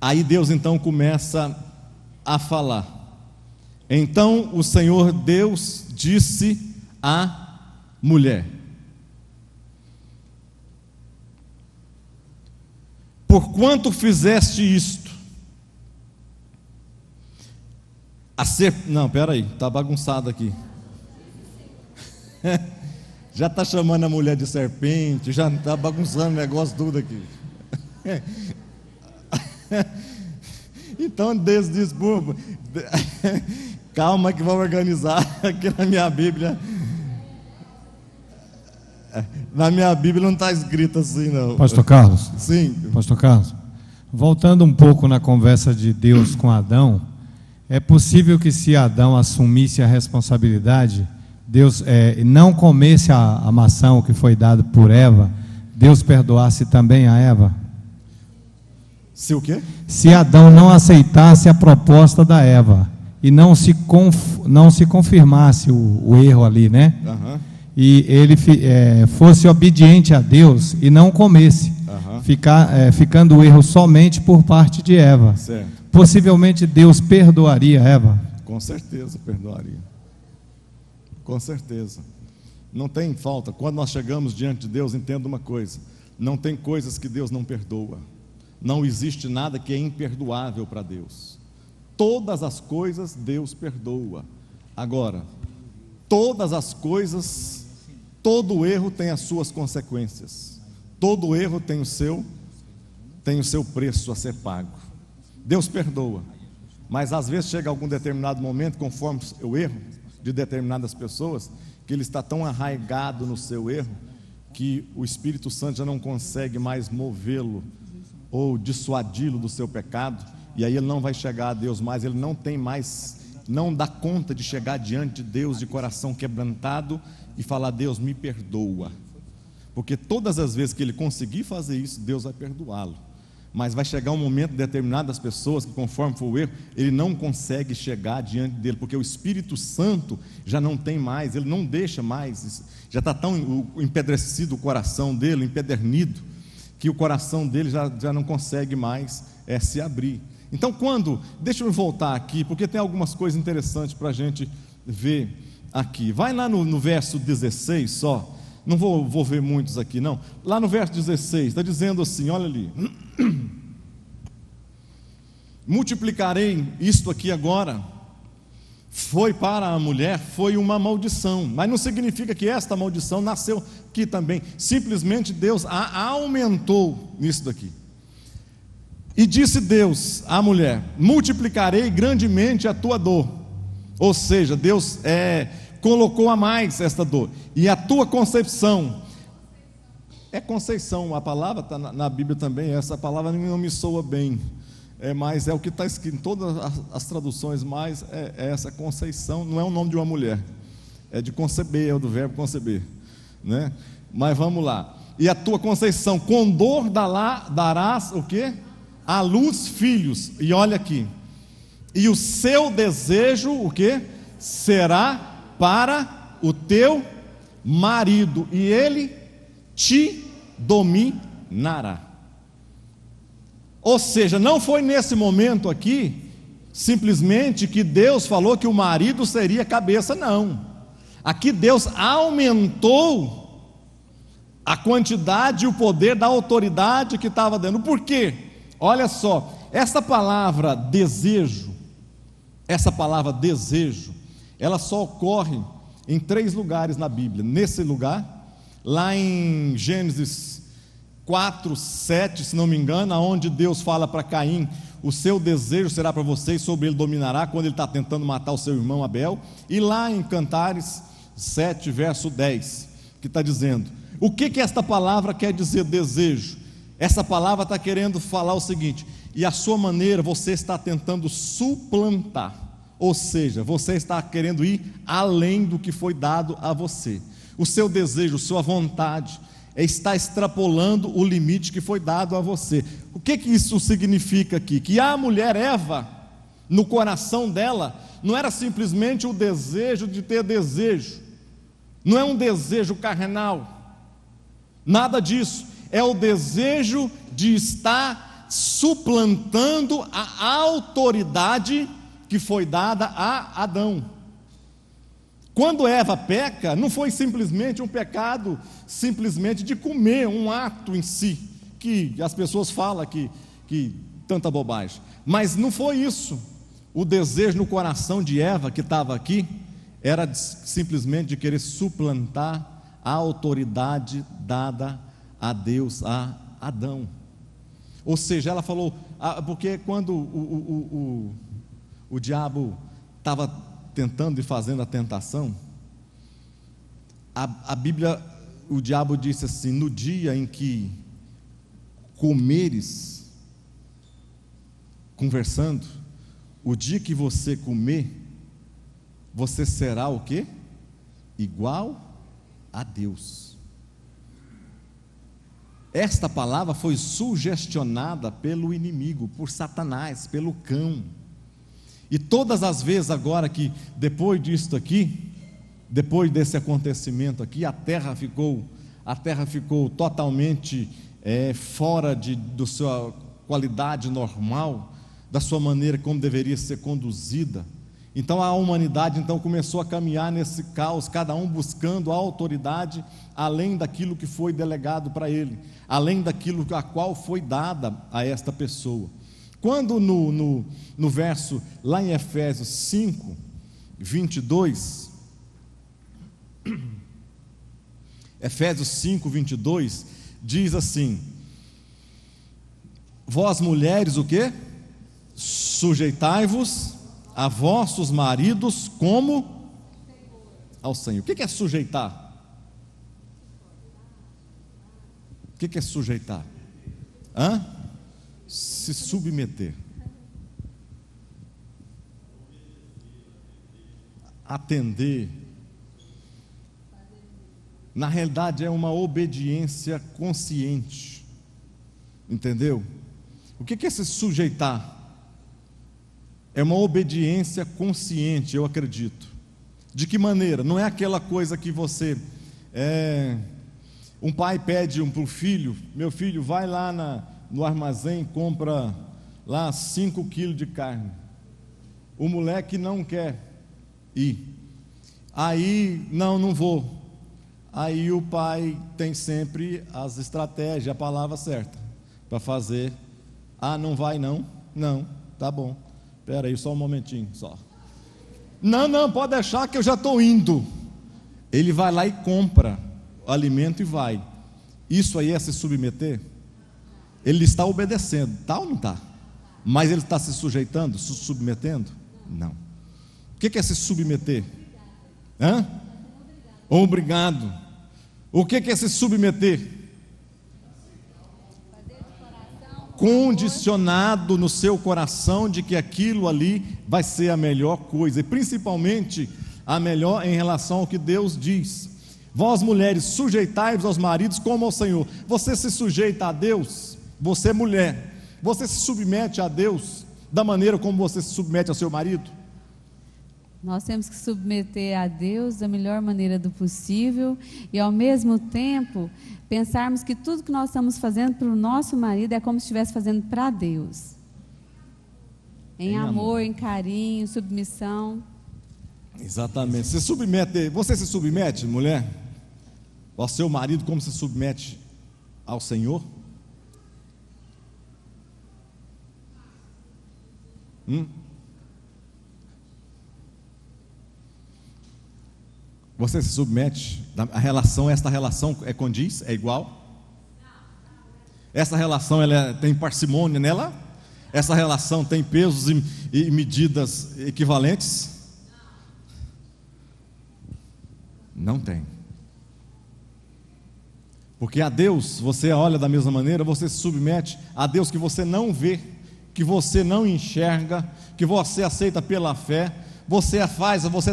Aí Deus então começa a falar. Então o Senhor Deus disse à mulher: porquanto fizeste isto? Não, peraí, está bagunçado aqui. Já está chamando a mulher de serpente, já está bagunçando o negócio tudo aqui. Então Deus diz: calma que vou organizar aqui na minha Bíblia. Na minha Bíblia não está escrito assim, não.
Pastor Carlos?
Sim.
Pastor Carlos, voltando um pouco na conversa de Deus com Adão, é possível que, se Adão assumisse a responsabilidade, Deus não comesse a maçã que foi dada por Eva, Deus perdoasse também a Eva?
Se o quê?
Se Adão não aceitasse a proposta da Eva e não se confirmasse o erro ali, né?
Uhum.
E ele fosse obediente a Deus e não comesse, ficando o erro somente por parte de Eva.
Certo.
possivelmente Deus perdoaria Eva?
Com certeza perdoaria. Com certeza. Não tem falta. Quando nós chegamos diante de Deus, entenda uma coisa: não tem coisas que Deus não perdoa. Não existe nada que é imperdoável para Deus. Todas as coisas Deus perdoa. Agora, todas as coisas, todo erro tem as suas consequências. Todo erro tem o seu preço a ser pago. Deus perdoa, mas às vezes chega algum determinado momento, conforme o erro de determinadas pessoas, que ele está tão arraigado no seu erro, que o Espírito Santo já não consegue mais movê-lo ou dissuadi-lo do seu pecado, e aí ele não vai chegar a Deus mais, ele não dá conta de chegar diante de Deus de coração quebrantado e falar: Deus, me perdoa. Porque todas as vezes que ele conseguir fazer isso, Deus vai perdoá-lo. Mas vai chegar um momento de determinadas pessoas que, conforme for o erro, ele não consegue chegar diante dele, porque o Espírito Santo já não tem mais, ele não deixa mais, já está tão empedrecido o coração dele, empedernido, que o coração dele já não consegue mais se abrir. Então, deixa eu voltar aqui, porque tem algumas coisas interessantes para a gente ver aqui. Vai lá no verso 16 só. Não vou ver muitos aqui não. Lá no verso 16, está dizendo assim, olha ali: multiplicarei isto aqui agora. Foi para a mulher, foi uma maldição, mas não significa que esta maldição nasceu aqui também. Simplesmente Deus a aumentou nisso daqui. E disse Deus à mulher: multiplicarei grandemente a tua dor. Ou seja, Deus colocou a mais esta dor, e a tua concepção, conceição, a palavra está na Bíblia também, essa palavra não me soa bem, mas é o que está escrito em todas as traduções, mais é essa conceição, não é o nome de uma mulher, é de conceber, é do verbo conceber, né? Mas vamos lá: e a tua conceição, com dor darás o quê? À luz filhos. E olha aqui: e o seu desejo, o quê? Será para o teu marido, e ele te dominará. Ou seja, não foi nesse momento aqui simplesmente que Deus falou que o marido seria cabeça, não. Aqui Deus aumentou a quantidade e o poder da autoridade que estava dando. Por quê? Olha só, essa palavra desejo, ela só ocorre em 3 lugares na Bíblia. Nesse lugar, lá em Gênesis 4, 7, se não me engano, onde Deus fala para Caim: o seu desejo será para você e sobre ele dominará, quando ele está tentando matar o seu irmão Abel. E lá em Cantares 7, verso 10, que está dizendo: o que esta palavra quer dizer, desejo? Essa palavra está querendo falar o seguinte: e a sua maneira você está tentando suplantar. Ou seja, você está querendo ir além do que foi dado a você. O seu desejo, sua vontade está extrapolando o limite que foi dado a você. O que isso significa aqui? Que a mulher Eva, no coração dela, não era simplesmente o desejo de ter desejo, não é um desejo carnal, nada disso. É o desejo de estar suplantando a autoridade que foi dada a Adão. Quando Eva peca, não foi simplesmente um pecado simplesmente de comer, um ato em si, que as pessoas falam que tanta bobagem, mas não foi isso. O desejo no coração de Eva, que estava aqui, era simplesmente de querer suplantar a autoridade dada a Deus, a Adão. Ou seja, ela falou, porque quando o diabo estava tentando e fazendo a tentação, a Bíblia, o diabo disse assim: no dia em que comeres, conversando, o dia que você comer, você será o quê? Igual a Deus. Esta palavra foi sugestionada pelo inimigo, por Satanás, pelo cão. E todas as vezes agora que, depois disto aqui, depois desse acontecimento aqui, a terra ficou totalmente fora da sua qualidade normal, da sua maneira como deveria ser conduzida. Então a humanidade então começou a caminhar nesse caos, cada um buscando a autoridade além daquilo que foi delegado para ele, além daquilo a qual foi dada a esta pessoa. Quando no verso, lá em Efésios 5, 22, Efésios 5, 22, diz assim: vós mulheres, o quê? Sujeitai-vos a vossos maridos como ao Senhor. O que é sujeitar? O que é sujeitar? Se submeter, atender. Na realidade é uma obediência consciente, entendeu? O que é se sujeitar? É uma obediência consciente, eu acredito. De que maneira? Não é aquela coisa que você um pai pede para o filho: meu filho, vai lá no armazém e compra lá 5 quilos de carne. O moleque não quer ir. Aí, não vou. Aí o pai tem sempre as estratégias, a palavra certa para fazer. Não vai não? Não, tá bom. Espera aí só um momentinho só. Não, pode deixar que eu já estou indo. Ele vai lá e compra o alimento e vai. Isso aí é se submeter? Ele está obedecendo, tá ou não está? Mas ele está se sujeitando, se submetendo? Não. O que é se submeter? Obrigado. O que é se submeter? Condicionado no seu coração de que aquilo ali vai ser a melhor coisa, e principalmente a melhor em relação ao que Deus diz. Vós mulheres, sujeitai-vos aos maridos como ao Senhor. Você se sujeita a Deus? Você mulher, você se submete a Deus da maneira como você se submete ao seu marido?
Nós temos que submeter a Deus da melhor maneira do possível e, ao mesmo tempo, pensarmos que tudo que nós estamos fazendo para o nosso marido é como se estivesse fazendo para Deus. Em amor, em carinho, submissão.
Exatamente. Você se submete, mulher, ao seu marido como se submete ao Senhor? Você se submete? Esta relação condiz? É igual? Essa relação tem parcimônia nela? Essa relação tem pesos e medidas equivalentes? Não tem. Porque a Deus, você olha da mesma maneira, você se submete a Deus que você não vê, que você não enxerga, que você aceita pela fé. Você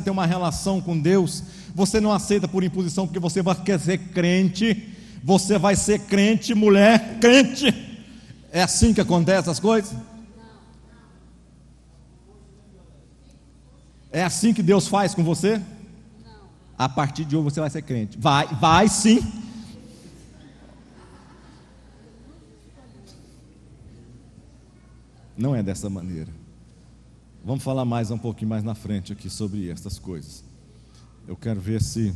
tem uma relação com Deus. Você não aceita por imposição, porque você quer ser crente. Você vai ser crente, mulher, crente. É assim que acontecem as coisas? É assim que Deus faz com você? A partir de hoje você vai ser crente. Vai sim. Não é dessa maneira. Vamos falar um pouquinho mais na frente aqui sobre essas coisas. Eu quero ver se...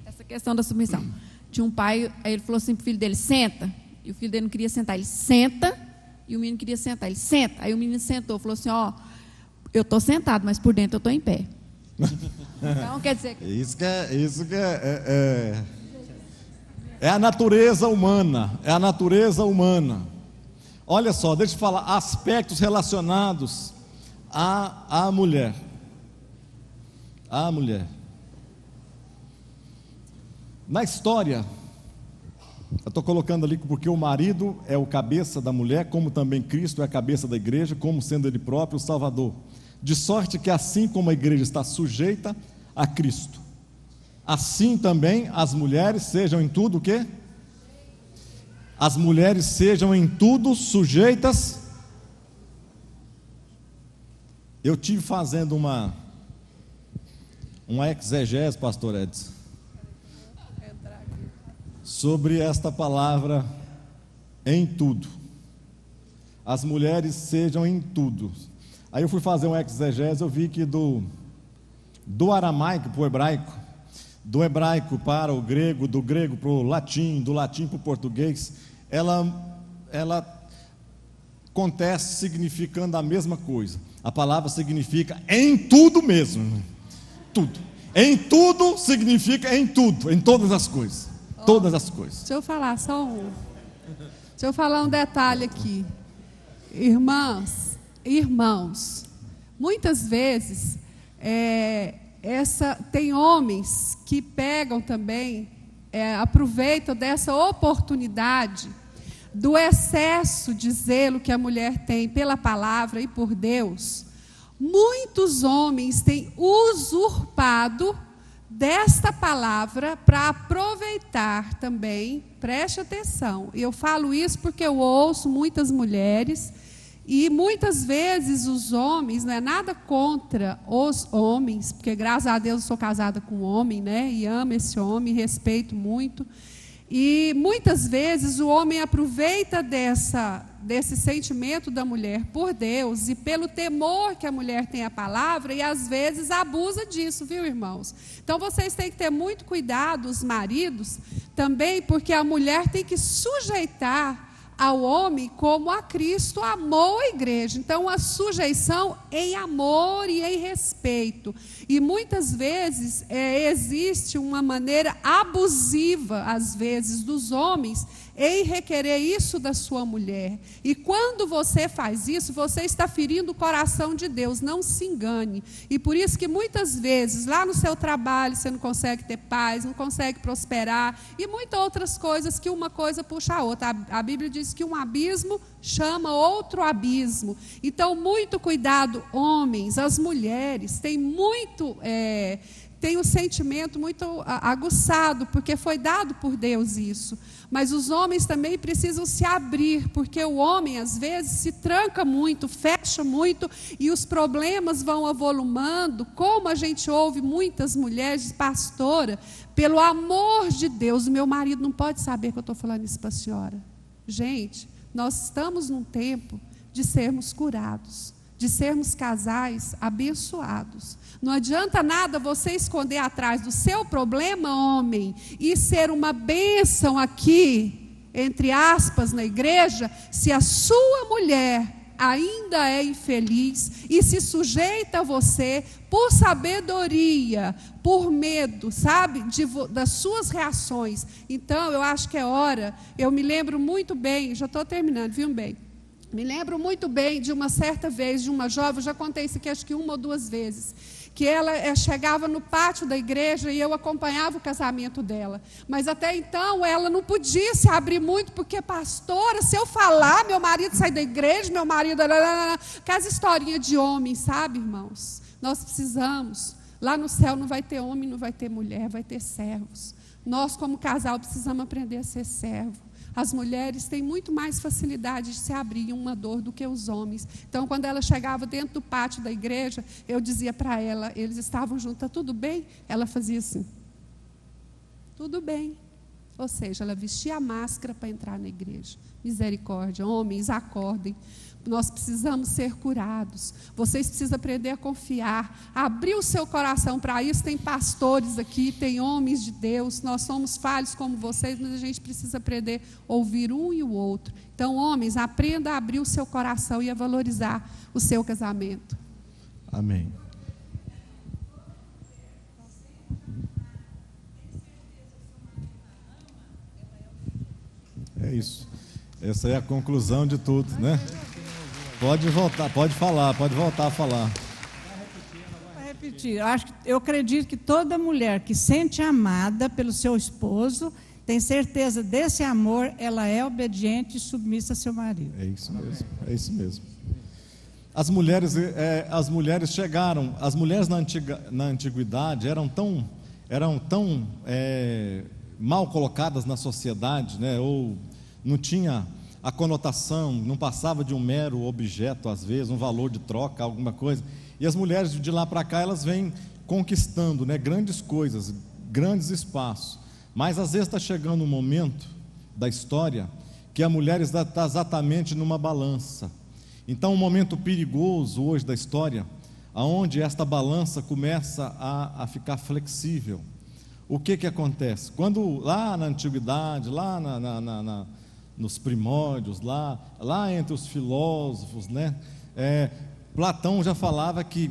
Essa questão da submissão. Tinha um pai, aí ele falou assim pro filho dele: senta. E o filho dele não queria sentar. Ele: senta. E o menino queria sentar. Ele: senta. Aí o menino sentou, falou assim: eu estou sentado, mas por dentro eu estou em pé. Então quer dizer...
É a natureza humana. É a natureza humana. Olha só, deixa eu falar aspectos relacionados à mulher. A mulher. Na história, eu estou colocando ali porque o marido é o cabeça da mulher, como também Cristo é a cabeça da igreja, como sendo ele próprio o Salvador. De sorte que assim como a igreja está sujeita a Cristo, assim também as mulheres sejam em tudo o quê? As mulheres sejam em tudo sujeitas. Eu tive fazendo uma exegese, pastor Edson. sobre esta palavra em tudo. As mulheres sejam em tudo. Aí eu fui fazer um exegese, eu vi que do aramaico para o hebraico, do hebraico para o grego, do grego para o latim, do latim para o português, ela acontece significando a mesma coisa. A palavra significa em tudo mesmo. Tudo. Em tudo significa em tudo, em todas as coisas. Todas as coisas.
Deixa eu falar um detalhe aqui. Irmãs, irmãos, muitas vezes tem homens que pegam também, aproveitam dessa oportunidade do excesso de zelo que a mulher tem pela palavra e por Deus. Muitos homens têm usurpado desta palavra para aproveitar também. Preste atenção, eu falo isso porque eu ouço muitas mulheres, e muitas vezes os homens, não é nada contra os homens, porque graças a Deus eu sou casada com um homem, né, e amo esse homem, respeito muito, e muitas vezes o homem aproveita desse sentimento da mulher por Deus e pelo temor que a mulher tem à palavra, e às vezes abusa disso, viu, irmãos? Então vocês têm que ter muito cuidado, os maridos também, porque a mulher tem que sujeitar ao homem como a Cristo amou a igreja. Então a sujeição em amor e em respeito. E muitas vezes existe uma maneira abusiva, às vezes, dos homens em requerer isso da sua mulher. E quando você faz isso, você está ferindo o coração de Deus, não se engane. E por isso que muitas vezes, lá no seu trabalho, você não consegue ter paz, não consegue prosperar, e muitas outras coisas que uma coisa puxa a outra. A Bíblia diz que um abismo chama outro abismo. Então, muito cuidado, homens, as mulheres têm tem um sentimento muito aguçado, porque foi dado por Deus isso. Mas os homens também precisam se abrir, porque o homem às vezes se tranca muito, fecha muito, e os problemas vão avolumando, como a gente ouve muitas mulheres, pastora, pelo amor de Deus, o meu marido não pode saber que eu estou falando isso para a senhora. Gente, nós estamos num tempo de sermos curados, de sermos casais abençoados. Não adianta nada você esconder atrás do seu problema, homem, e ser uma bênção aqui, entre aspas, na igreja, se a sua mulher ainda é infeliz e se sujeita a você por sabedoria, por medo, sabe, das suas reações. Então, eu acho que é hora, eu me lembro muito bem, já estou terminando, viu bem? Me lembro muito bem de uma certa vez, de uma jovem, eu já contei isso aqui acho que 1 ou 2 vezes, que ela chegava no pátio da igreja e eu acompanhava o casamento dela. Mas até então ela não podia se abrir muito, porque, pastora, se eu falar, meu marido sai da igreja, meu marido... Aquelas historinhas de homem, sabe, irmãos? Nós precisamos, lá no céu não vai ter homem, não vai ter mulher, vai ter servos. Nós, como casal, precisamos aprender a ser servo. As mulheres têm muito mais facilidade de se abrir em uma dor do que os homens. Então, quando ela chegava dentro do pátio da igreja, eu dizia para ela, eles estavam juntos, está tudo bem? Ela fazia assim, tudo bem. Ou seja, ela vestia a máscara para entrar na igreja. Misericórdia, homens, acordem. Nós precisamos ser curados. Vocês precisam aprender a confiar, abrir o seu coração para isso. Tem pastores aqui, tem homens de Deus. Nós somos falhos como vocês, mas a gente precisa aprender a ouvir um e o outro. Então, homens, aprenda a abrir o seu coração e a valorizar o seu casamento.
Amém. É isso. Essa é a conclusão de tudo, né? Pode voltar, pode falar, pode voltar a falar.
Vou repetir. Eu acredito que toda mulher que sente amada pelo seu esposo, tem certeza desse amor, ela é obediente e submissa a seu marido.
É isso mesmo, é isso mesmo. As mulheres chegaram, as mulheres na antiguidade eram tão mal colocadas na sociedade, né? Ou não tinha a conotação, não passava de um mero objeto, às vezes, um valor de troca, alguma coisa. E as mulheres de lá para cá, elas vêm conquistando, né, grandes coisas, grandes espaços. Mas às vezes está chegando um momento da história que a mulher está exatamente numa balança. Então, um momento perigoso hoje da história, aonde esta balança começa a ficar flexível. O que acontece? Quando lá na antiguidade, lá nos primórdios, lá entre os filósofos, né, Platão já falava que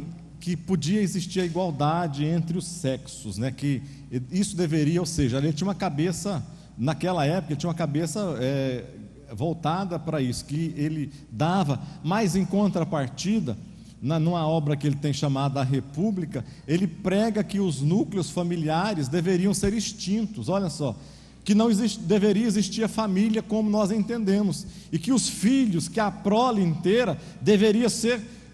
podia existir a igualdade entre os sexos, né, que isso deveria, ou seja, ele tinha uma cabeça, naquela época, ele tinha uma cabeça voltada para isso, que ele dava, mas em contrapartida, numa obra que ele tem chamada A República, ele prega que os núcleos familiares deveriam ser extintos, olha só, que não deveria existir a família como nós entendemos, e que os filhos, que a prole inteira,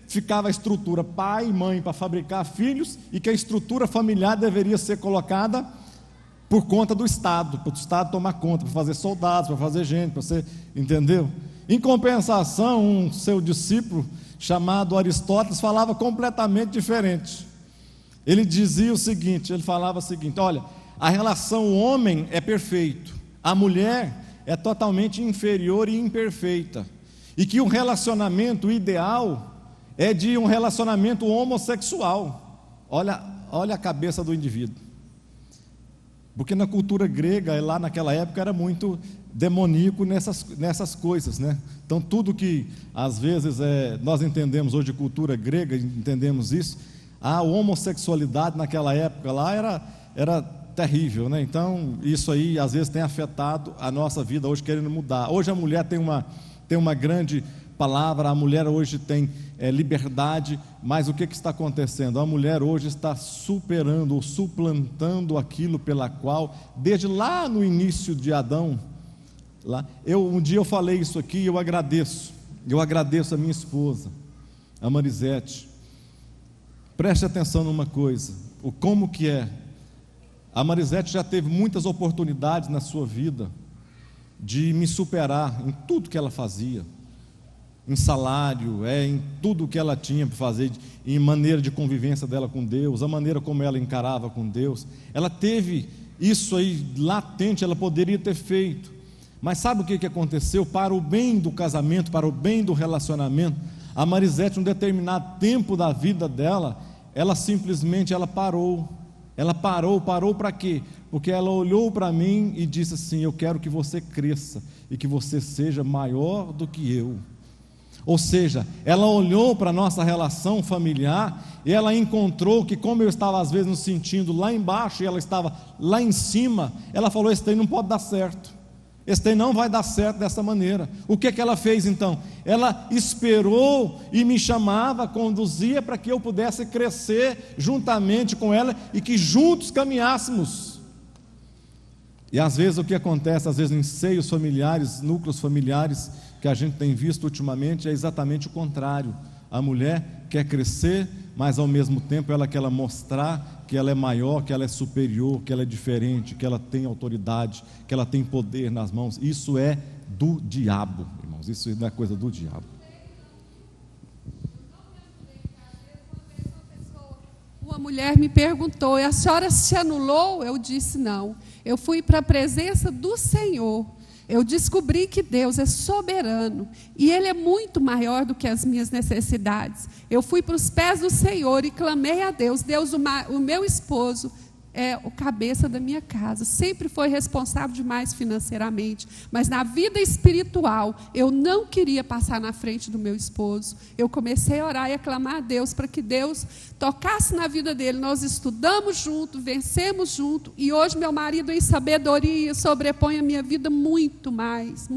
ficava a estrutura pai e mãe para fabricar filhos, e que a estrutura familiar deveria ser colocada por conta do Estado, para o Estado tomar conta, para fazer soldados, para fazer gente, para você, entendeu? Em compensação, um seu discípulo, chamado Aristóteles, falava completamente diferente. Ele dizia o seguinte, ele falava o seguinte: olha, a relação o homem é perfeito, a mulher é totalmente inferior e imperfeita, e que um relacionamento ideal é de um relacionamento homossexual. Olha a cabeça do indivíduo. Porque na cultura grega, lá naquela época, era muito demoníaco nessas coisas, né? Então tudo que às vezes nós entendemos hoje de cultura grega, entendemos isso, a homossexualidade naquela época lá era terrível, né? Então isso aí às vezes tem afetado a nossa vida hoje, querendo mudar. Hoje a mulher tem uma grande palavra, a mulher hoje tem liberdade, mas o que está acontecendo? A mulher hoje está superando ou suplantando aquilo pela qual, desde lá no início de Adão, um dia eu falei isso aqui, eu agradeço a minha esposa, a Marisete. Preste atenção numa coisa, como que é. A Marisete já teve muitas oportunidades na sua vida de me superar em tudo que ela fazia, em salário, em tudo que ela tinha para fazer, em maneira de convivência dela com Deus, a maneira como ela encarava com Deus. Ela teve isso aí latente, ela poderia ter feito. Mas sabe o que aconteceu? Para o bem do casamento, para o bem do relacionamento, a Marisete, um determinado tempo da vida dela, ela simplesmente parou. Ela parou para quê? Porque ela olhou para mim e disse assim: eu quero que você cresça e que você seja maior do que eu. Ou seja, ela olhou para a nossa relação familiar e ela encontrou que, como eu estava às vezes nos sentindo lá embaixo e ela estava lá em cima, ela falou: esse trem não pode dar certo, esse trem não vai dar certo dessa maneira. O que ela fez então? Ela esperou e me chamava, conduzia para que eu pudesse crescer juntamente com ela e que juntos caminhássemos. E às vezes o que acontece, às vezes em seios familiares, núcleos familiares, que a gente tem visto ultimamente, é exatamente o contrário. A mulher quer crescer, mas ao mesmo tempo ela quer mostrar que ela é maior, que ela é superior, que ela é diferente, que ela tem autoridade, que ela tem poder nas mãos. Isso é do diabo, irmãos, isso não é coisa do diabo.
Uma mulher me perguntou: e a senhora se anulou? Eu disse: não, eu fui para a presença do Senhor. Eu descobri que Deus é soberano e Ele é muito maior do que as minhas necessidades. Eu fui para os pés do Senhor e clamei a Deus. Deus, o meu esposo é o cabeça da minha casa, sempre foi responsável demais financeiramente, mas na vida espiritual eu não queria passar na frente do meu esposo. Eu comecei a orar e a clamar a Deus para que Deus tocasse na vida dele. Nós estudamos junto, vencemos junto, e hoje meu marido em sabedoria sobrepõe a minha vida muito mais,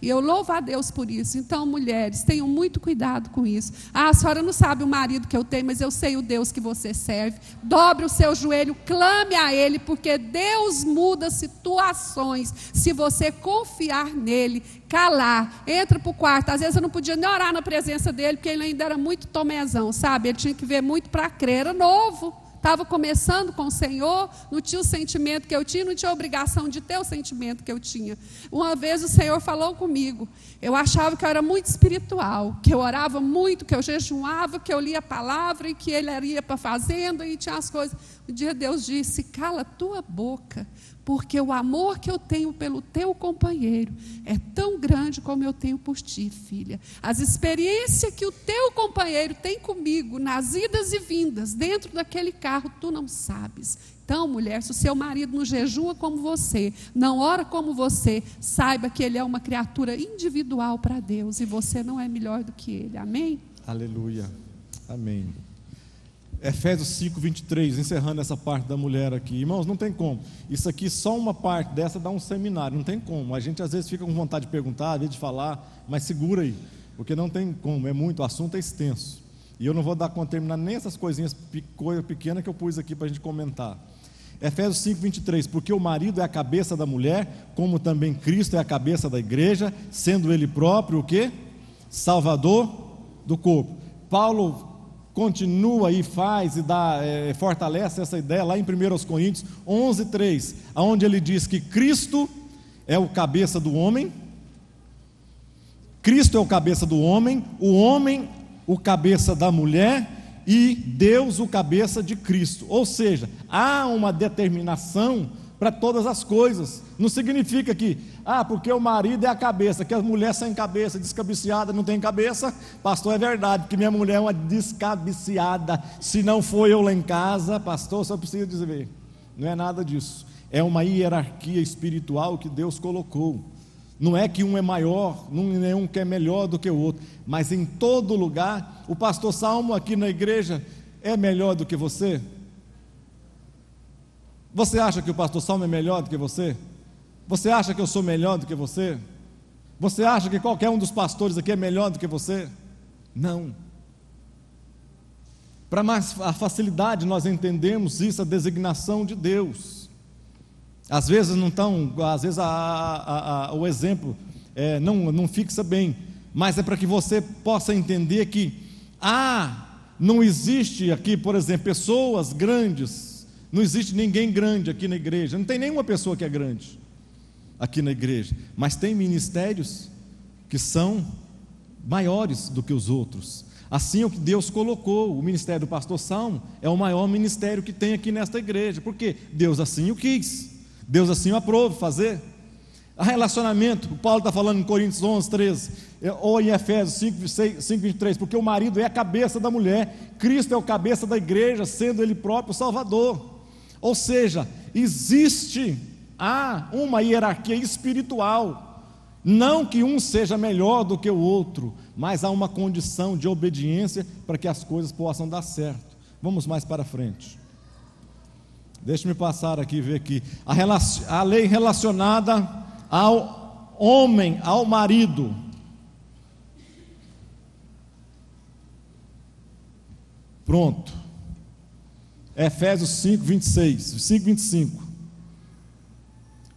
e eu louvo a Deus por isso. Então, mulheres, tenham muito cuidado com isso. A senhora não sabe o marido que eu tenho, mas eu sei o Deus que você serve. Dobre o seu joelho, clame a Ele, porque Deus muda situações, se você confiar nele, calar, entra para o quarto. Às vezes eu não podia nem orar na presença dele, porque ele ainda era muito tomezão, sabe? Ele tinha que ver muito para crer, era novo, estava começando com o Senhor, não tinha o sentimento que eu tinha, não tinha a obrigação de ter o sentimento que eu tinha. Uma vez o Senhor falou comigo, eu achava que eu era muito espiritual, que eu orava muito, que eu jejuava, que eu lia a palavra e que ele ia para a fazenda e tinha as coisas. Um dia Deus disse, cala a tua boca, porque o amor que eu tenho pelo teu companheiro é tão grande como eu tenho por ti, filha. As experiências que o teu companheiro tem comigo, nas idas e vindas, dentro daquele carro, tu não sabes. Então, mulher, se o seu marido não jejua como você, não ora como você, saiba que ele é uma criatura individual para Deus e você não é melhor do que ele. Amém?
Aleluia. Amém. Efésios 5:23, encerrando essa parte da mulher aqui. Irmãos, não tem como. Isso aqui, só uma parte dessa dá um seminário, não tem como. A gente às vezes fica com vontade de perguntar, às vezes de falar, mas segura aí, porque não tem como, é muito, o assunto é extenso. E eu não vou dar conta de terminar nem essas coisinhas pequenas que eu pus aqui para a gente comentar. Efésios 5:23, porque o marido é a cabeça da mulher, como também Cristo é a cabeça da igreja, sendo ele próprio o quê? Salvador do corpo. Paulo continua e faz e fortalece essa ideia lá em 1 Coríntios 11:3, onde ele diz que Cristo é o cabeça do homem, Cristo é o cabeça do homem, o homem o cabeça da mulher e Deus o cabeça de Cristo. Ou seja, há uma determinação para todas as coisas. Não significa que, porque o marido é a cabeça, que a mulher sem cabeça, descabiciada, não tem cabeça. Pastor, é verdade, porque minha mulher é uma descabiciada. Se não for eu lá em casa, pastor, só precisa dizer. Não é nada disso. É uma hierarquia espiritual que Deus colocou. Não é que um é maior, não é um que é melhor do que o outro, mas em todo lugar. O pastor Salmo aqui na igreja é melhor do que você? Você acha que o pastor Salmo é melhor do que você? Você acha que eu sou melhor do que você? Você acha que qualquer um dos pastores aqui é melhor do que você? Não. Para mais a facilidade nós entendemos isso, a designação de Deus. Às vezes não estão, às vezes o exemplo não fixa bem, mas é para que você possa entender que não existe aqui, por exemplo, pessoas grandes. Não existe ninguém grande aqui na igreja, não tem nenhuma pessoa que é grande aqui na igreja, mas tem ministérios que são maiores do que os outros. Assim é o que Deus colocou. O ministério do pastor Salmo é o maior ministério que tem aqui nesta igreja, porque Deus assim o quis, Deus assim o aprove fazer. A relacionamento, o Paulo está falando em Coríntios 11:13, ou em Efésios 5:23, porque o marido é a cabeça da mulher, Cristo é o cabeça da igreja, sendo ele próprio o Salvador. Ou seja, há uma hierarquia espiritual, não que um seja melhor do que o outro, mas há uma condição de obediência para que as coisas possam dar certo. Vamos mais para frente. Deixe-me passar aqui e ver aqui a lei relacionada ao homem, ao marido. Pronto. Efésios 5:25.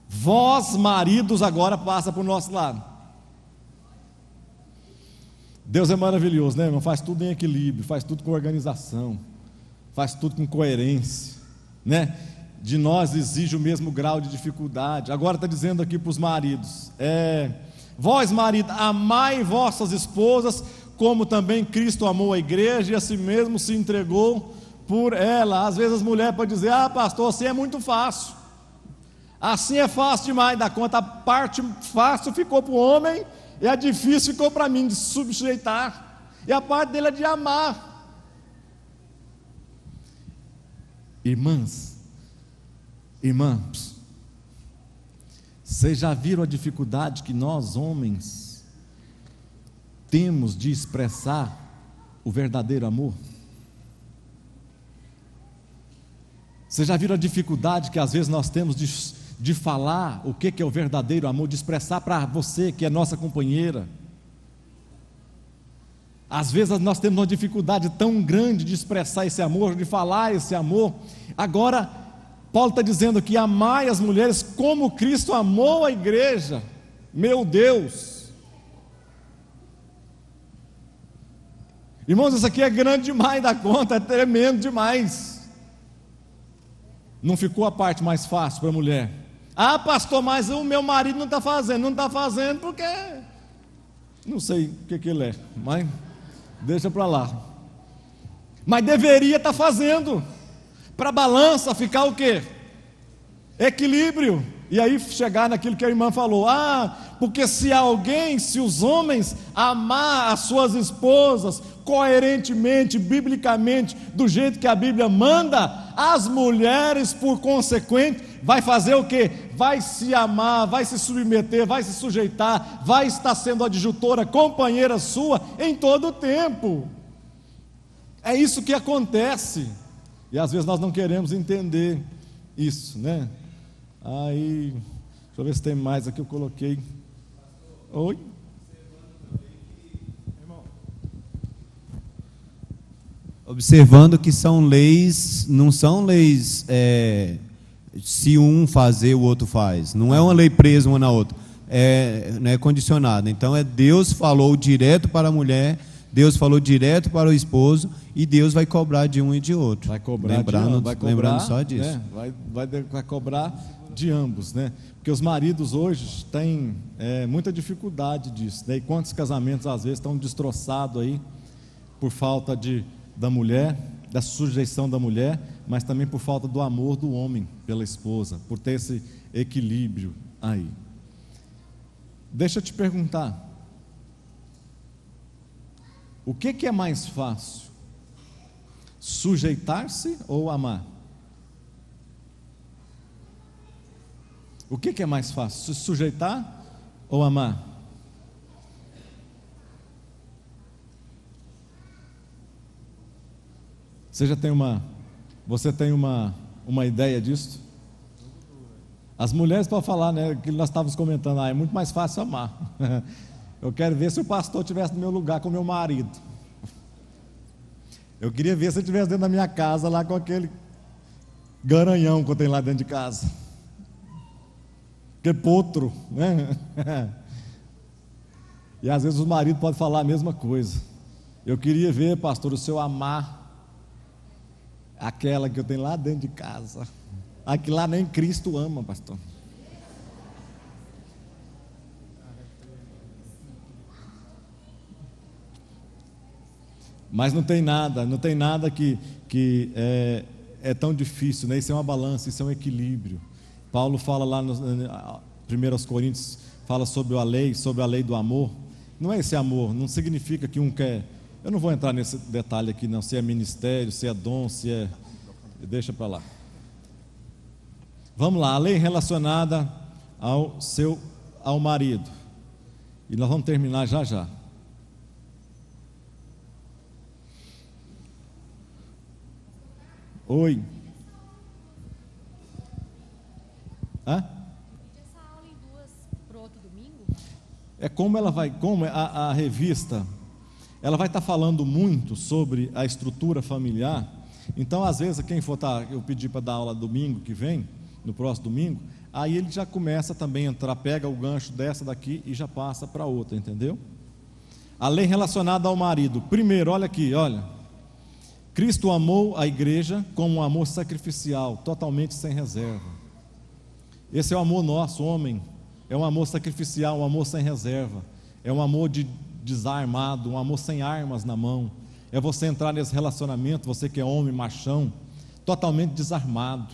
Vós, maridos, agora passa para o nosso lado. Deus é maravilhoso, né, irmão? Faz tudo em equilíbrio, faz tudo com organização, faz tudo com coerência, né? De nós exige o mesmo grau de dificuldade. Agora está dizendo aqui para os maridos: vós, marido, amai vossas esposas, como também Cristo amou a igreja e a si mesmo se entregou por ela. Às vezes as mulheres podem dizer: pastor, assim é muito fácil, assim é fácil demais da conta. A parte fácil ficou para o homem e a difícil ficou para mim, de sujeitar, e a parte dele é de amar. Irmãs, vocês já viram a dificuldade que nós homens temos de expressar o verdadeiro amor? Vocês já viram a dificuldade que às vezes nós temos de falar o que é o verdadeiro amor, de expressar para você que é nossa companheira? Às vezes nós temos uma dificuldade tão grande de expressar esse amor, de falar esse amor. Agora, Paulo está dizendo que amai as mulheres como Cristo amou a igreja. Meu Deus! Irmãos, isso aqui é grande demais da conta, é tremendo demais. Não ficou a parte mais fácil para a mulher? Ah, pastor, mas o meu marido não está fazendo. Não está fazendo porque... não sei o que ele é, mas deixa para lá. Mas deveria estar fazendo. Para a balança ficar o quê? Equilíbrio. E aí chegar naquilo que a irmã falou. Ah, porque se os homens amar as suas esposas coerentemente, biblicamente, do jeito que a Bíblia manda, as mulheres, por consequente, vai fazer o quê? Vai se amar, vai se submeter, vai se sujeitar, vai estar sendo adjutora, companheira sua em todo o tempo. É isso que acontece. E às vezes nós não queremos entender isso, né? Aí, deixa eu ver se tem mais aqui, eu coloquei. Oi?
Observando que são leis, não são leis se um fazer, o outro faz. Não é uma lei presa uma na outra. Não é condicionada. Então, Deus falou direto para a mulher, Deus falou direto para o esposo, e Deus vai cobrar de um e de outro.
Vai cobrar
lembrando só disso.
Né? Vai cobrar de ambos, né? Porque os maridos hoje têm muita dificuldade disso, né? E quantos casamentos às vezes estão destroçados aí por falta da mulher, da sujeição da mulher, mas também por falta do amor do homem pela esposa, por ter esse equilíbrio aí. Deixa eu te perguntar, o que é mais fácil? Sujeitar-se ou amar? O que é mais fácil? Se sujeitar ou amar? Você tem uma ideia disso? As mulheres podem falar, né? Que nós estávamos comentando, é muito mais fácil amar. Eu quero ver se o pastor estivesse no meu lugar com o meu marido. Eu queria ver se ele estivesse dentro da minha casa, lá com aquele garanhão que eu tenho lá dentro de casa. Que potro, né? E às vezes o marido pode falar a mesma coisa. Eu queria ver, pastor, o senhor amar aquela que eu tenho lá dentro de casa. Aqui lá nem Cristo ama, pastor. Mas não tem nada que é tão difícil, né? Isso é uma balança, isso é um equilíbrio. Paulo fala lá no 1 Coríntios, fala sobre a lei do amor. Não é esse amor, não significa que um quer. Eu não vou entrar nesse detalhe aqui não, se é ministério, se é dom, se é... Deixa para lá. Vamos lá, a lei relacionada ao marido. E nós vamos terminar já. Oi. Hã?
Essa aula em duas para o outro domingo?
Como a revista, ela vai estar falando muito sobre a estrutura familiar. Então, às vezes, quem for eu pedi para dar aula domingo que vem, no próximo domingo, aí ele já começa também a entrar, pega o gancho dessa daqui e já passa para outra, entendeu? A lei relacionada ao marido. Primeiro, olha aqui, olha. Cristo amou a igreja como um amor sacrificial, totalmente sem reserva. Esse é o amor nosso, homem. É um amor sacrificial, um amor sem reserva. É um amor desarmado, um amor sem armas na mão. É você entrar nesse relacionamento, você que é homem, machão, totalmente desarmado,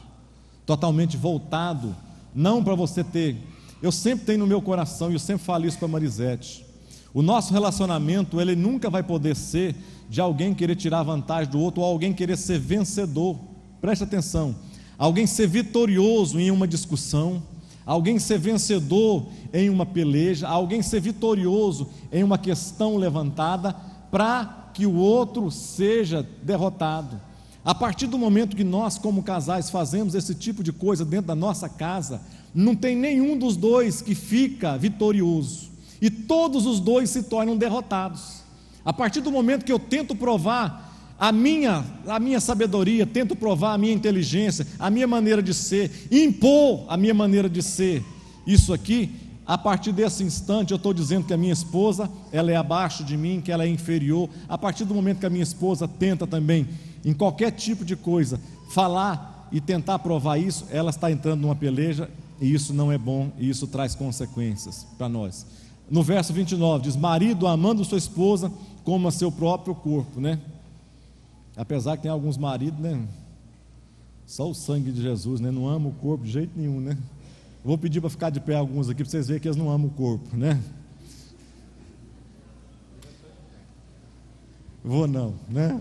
totalmente voltado, não para você ter. Eu sempre tenho no meu coração, e eu sempre falo isso para a Marisete, o nosso relacionamento, ele nunca vai poder ser de alguém querer tirar vantagem do outro, ou alguém querer ser vencedor. Preste atenção, alguém ser vitorioso em uma discussão, alguém ser vencedor em uma peleja, alguém ser vitorioso em uma questão levantada, para que o outro seja derrotado. A partir do momento que nós, como casais, fazemos esse tipo de coisa dentro da nossa casa, não tem nenhum dos dois que fica vitorioso, e todos os dois se tornam derrotados. A partir do momento que eu tento provar a minha sabedoria, tento provar a minha inteligência, a minha maneira de ser, impor a minha maneira de ser, isso aqui, a partir desse instante eu estou dizendo que a minha esposa, ela é abaixo de mim, que ela é inferior. A partir do momento que a minha esposa tenta também, em qualquer tipo de coisa, falar e tentar provar isso, ela está entrando numa peleja, e isso não é bom, e isso traz consequências para nós. No verso 29 diz: marido amando sua esposa como a seu próprio corpo, né? Apesar que tem alguns maridos, né? Só o sangue de Jesus, né? Não ama o corpo de jeito nenhum, né? Vou pedir para ficar de pé alguns aqui, para vocês verem que eles não amam o corpo, né? Vou não, né?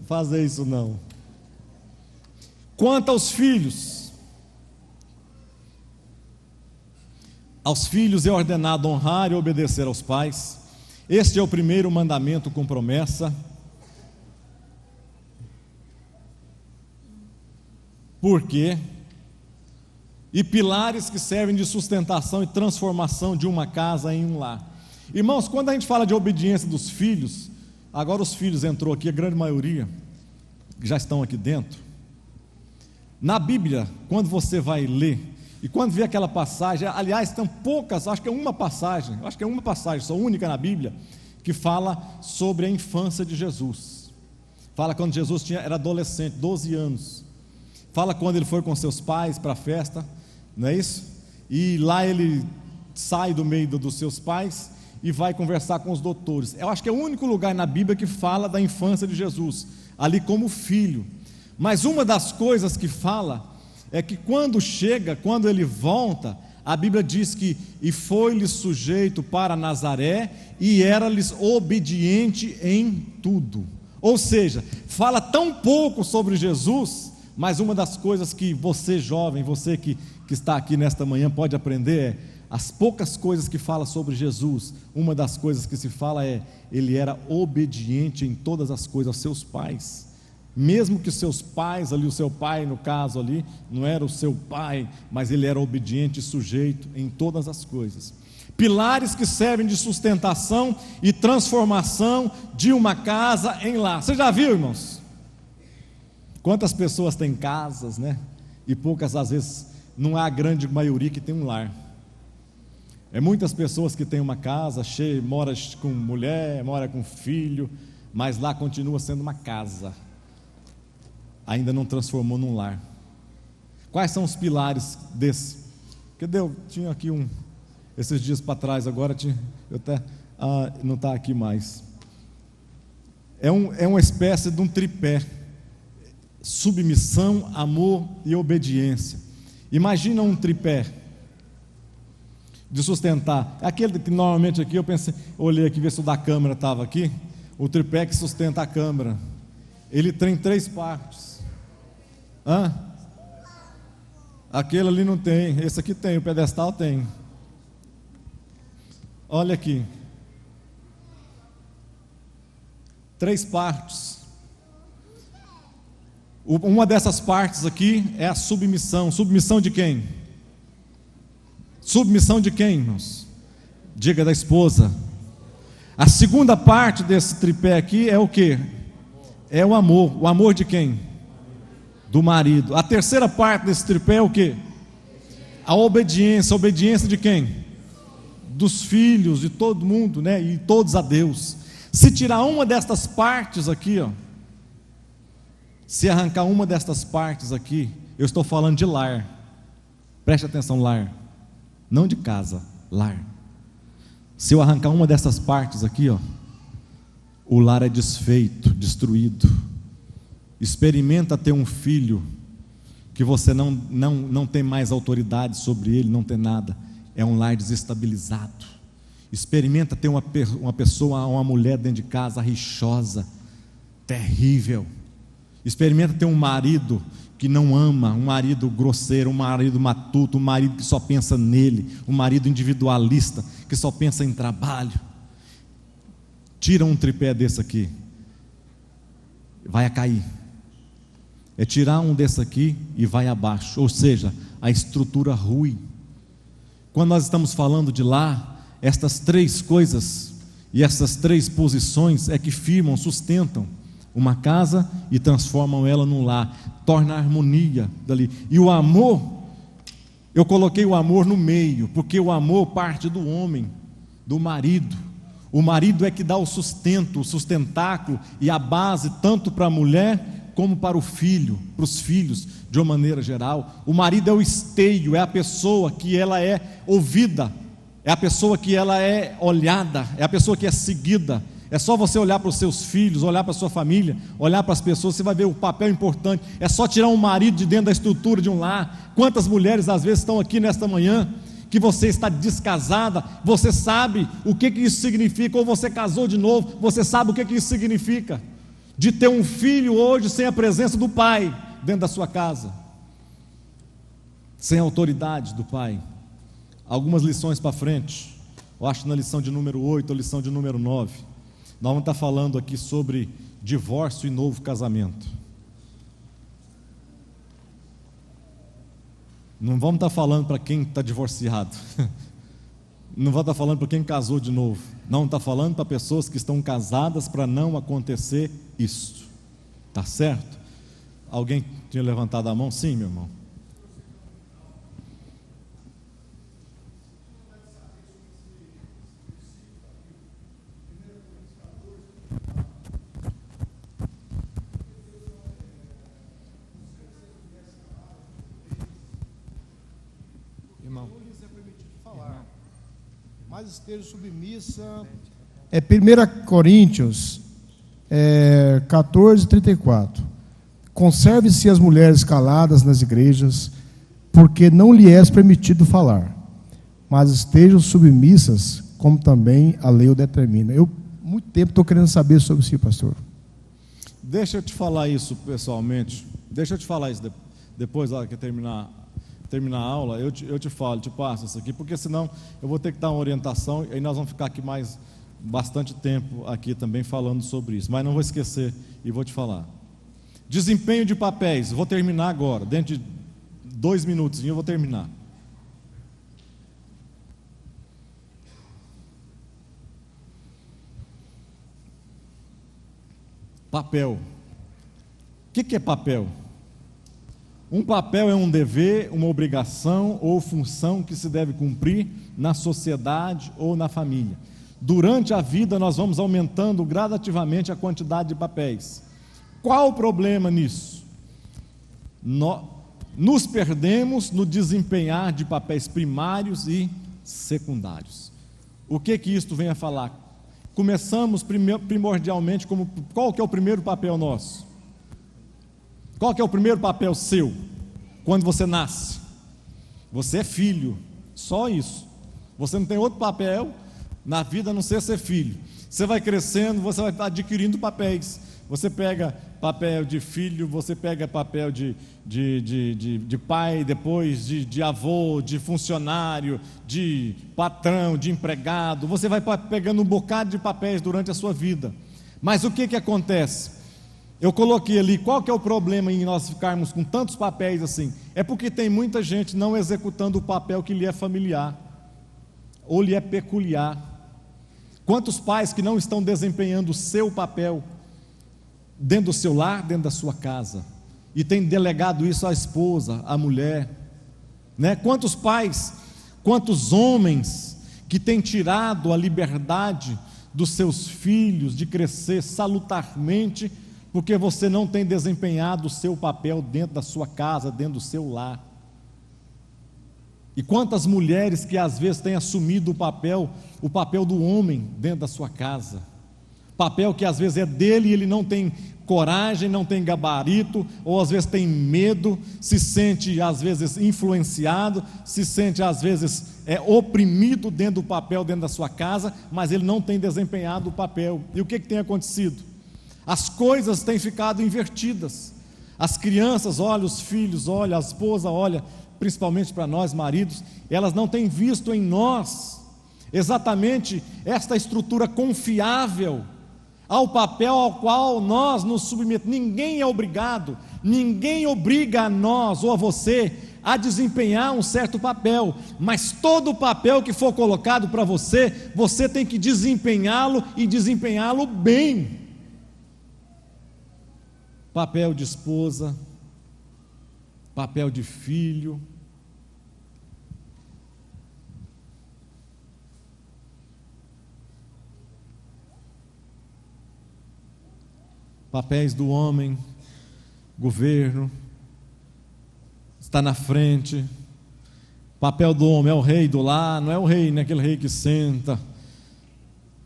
Fazer isso não. Quanto aos filhos é ordenado honrar e obedecer aos pais. Este é o primeiro mandamento com promessa. Por quê? E pilares que servem de sustentação e transformação de uma casa em um lar. Irmãos, quando a gente fala de obediência dos filhos, agora os filhos entrou aqui, a grande maioria já estão aqui dentro. Na Bíblia, quando você vai ler, e quando vê aquela passagem, aliás, tem poucas, acho que é uma passagem só, única na Bíblia, que fala sobre a infância de Jesus. Fala quando Jesus era adolescente, 12 anos. Fala quando ele foi com seus pais para a festa, não é isso? E lá ele sai do meio dos seus pais e vai conversar com os doutores. Eu acho que é o único lugar na Bíblia que fala da infância de Jesus, ali como filho. Mas uma das coisas que fala é que quando ele volta, a Bíblia diz que e foi-lhes sujeito para Nazaré e era-lhes obediente em tudo. Ou seja, fala tão pouco sobre Jesus, mas uma das coisas que você jovem, você que está aqui nesta manhã pode aprender é, as poucas coisas que fala sobre Jesus, uma das coisas que se fala é, ele era obediente em todas as coisas aos seus pais. Mesmo que seus pais ali, o seu pai no caso ali, não era o seu pai, mas ele era obediente e sujeito em todas as coisas. Pilares que servem de sustentação e transformação de uma casa em lar. Você já viu, irmãos? Quantas pessoas têm casas, né? E poucas, às vezes, não há a grande maioria que tem um lar. É muitas pessoas que têm uma casa cheia, mora com mulher, mora com filho, mas lá continua sendo uma casa. Ainda não transformou num lar. Quais são os pilares desse? Tinha aqui esses dias para trás, agora não está aqui mais. É uma espécie de um tripé: submissão, amor e obediência. Imagina um tripé de sustentar. Aquele que normalmente aqui eu pensei, olhei aqui ver se o da câmera estava aqui. O tripé que sustenta a câmera, ele tem 3 partes. Aquele ali não tem, esse aqui tem, o pedestal tem. Olha aqui, 3 partes. Uma dessas partes aqui é a submissão. Submissão de quem? Submissão de quem, irmãos? Diga: da esposa. A segunda parte desse tripé aqui é o que? É o amor. O amor de quem? Do marido. A terceira parte desse tripé é o que? A obediência. A obediência de quem? Dos filhos, de todo mundo, né? E todos a Deus. Se tirar uma destas partes aqui, se arrancar uma destas partes aqui, eu estou falando de lar. Preste atenção, lar. Não de casa, lar. Se eu arrancar uma dessas partes aqui, o lar é desfeito, destruído. Experimenta ter um filho que você não tem mais autoridade sobre ele, não tem nada. É um lar desestabilizado. Experimenta ter uma pessoa, uma mulher dentro de casa rixosa, terrível. Experimenta ter um marido que não ama, um marido grosseiro, um marido matuto, um marido que só pensa nele, um marido individualista, que só pensa em trabalho. Tira um tripé desse aqui, vai a cair. É tirar um desse aqui e vai abaixo, ou seja, a estrutura rui. Quando nós estamos falando de lá, estas 3 coisas e essas 3 posições é que firmam, sustentam uma casa e transformam ela num lar, torna a harmonia dali. E o amor, eu coloquei o amor no meio, porque o amor parte do homem, do marido. O marido é que dá o sustento, o sustentáculo e a base tanto para a mulher como para o filho, para os filhos, de uma maneira geral. O marido é o esteio, é a pessoa que ela é ouvida, é a pessoa que ela é olhada, é a pessoa que é seguida. É só você olhar para os seus filhos, olhar para a sua família, olhar para as pessoas, você vai ver o papel importante. É só tirar um marido de dentro da estrutura de um lar. Quantas mulheres às vezes estão aqui nesta manhã, que você está descasada, você sabe o que isso significa, ou você casou de novo, você sabe o que isso significa, de ter um filho hoje sem a presença do pai dentro da sua casa, sem a autoridade do pai. Algumas lições para frente, eu acho na lição de número 8 ou lição de número 9, nós vamos estar falando aqui sobre divórcio e novo casamento. Não vamos estar falando para quem está divorciado, não vamos estar falando para quem casou de novo, não, está falando para pessoas que estão casadas, para não acontecer isso, tá certo? Alguém tinha levantado a mão? Sim, meu irmão.
Mas esteja submissa. É 1 Coríntios 14:34. Conserve-se as mulheres caladas nas igrejas, porque não lhe é permitido falar, mas estejam submissas, como também a lei o determina. Eu, muito tempo, estou querendo saber sobre isso, pastor.
Deixa eu te falar isso pessoalmente, deixa eu te falar isso depois, que terminar a aula, eu te falo, te passo isso aqui, porque senão eu vou ter que dar uma orientação, e aí nós vamos ficar aqui mais bastante tempo aqui também falando sobre isso, mas não vou esquecer e vou te falar. Desempenho de papéis, vou terminar agora, dentro de 2 minutos eu vou terminar. Papel. O que é papel? Um papel é um dever, uma obrigação ou função que se deve cumprir na sociedade ou na família. Durante a vida nós vamos aumentando gradativamente a quantidade de papéis. Qual o problema nisso? Nos perdemos no desempenhar de papéis primários e secundários. O que isto vem a falar? Começamos primordialmente qual que é o primeiro papel nosso? Qual que é o primeiro papel seu? Quando você nasce, você é filho, só isso. Você não tem outro papel na vida a não ser filho. Você vai crescendo, você vai adquirindo papéis. Você pega papel de filho, você pega papel de pai, depois de avô, de funcionário, de patrão, de empregado. Você vai pegando um bocado de papéis durante a sua vida. Mas o que acontece? Eu coloquei ali, qual que é o problema em nós ficarmos com tantos papéis assim? É porque tem muita gente não executando o papel que lhe é familiar, ou lhe é peculiar. Quantos pais que não estão desempenhando o seu papel dentro do seu lar, dentro da sua casa, e tem delegado isso à esposa, à mulher, né? Quantos pais, quantos homens que têm tirado a liberdade dos seus filhos de crescer salutarmente, porque você não tem desempenhado o seu papel dentro da sua casa, dentro do seu lar. E quantas mulheres que às vezes têm assumido o papel do homem dentro da sua casa, papel que às vezes é dele e ele não tem coragem, não tem gabarito, ou às vezes tem medo, se sente às vezes influenciado, se sente às vezes oprimido dentro do papel, dentro da sua casa, mas ele não tem desempenhado o papel. E o que tem acontecido? As coisas têm ficado invertidas. As crianças olham, os filhos olham, a esposa olha, principalmente para nós maridos, elas não têm visto em nós exatamente esta estrutura confiável ao papel ao qual nós nos submetemos. Ninguém é obrigado, ninguém obriga a nós ou a você a desempenhar um certo papel, mas todo o papel que for colocado para você, você tem que desempenhá-lo e desempenhá-lo bem. Papel de esposa, papel de filho, papéis do homem, governo, está na frente. O papel do homem é o rei do lar, não é o rei, não é aquele rei que senta,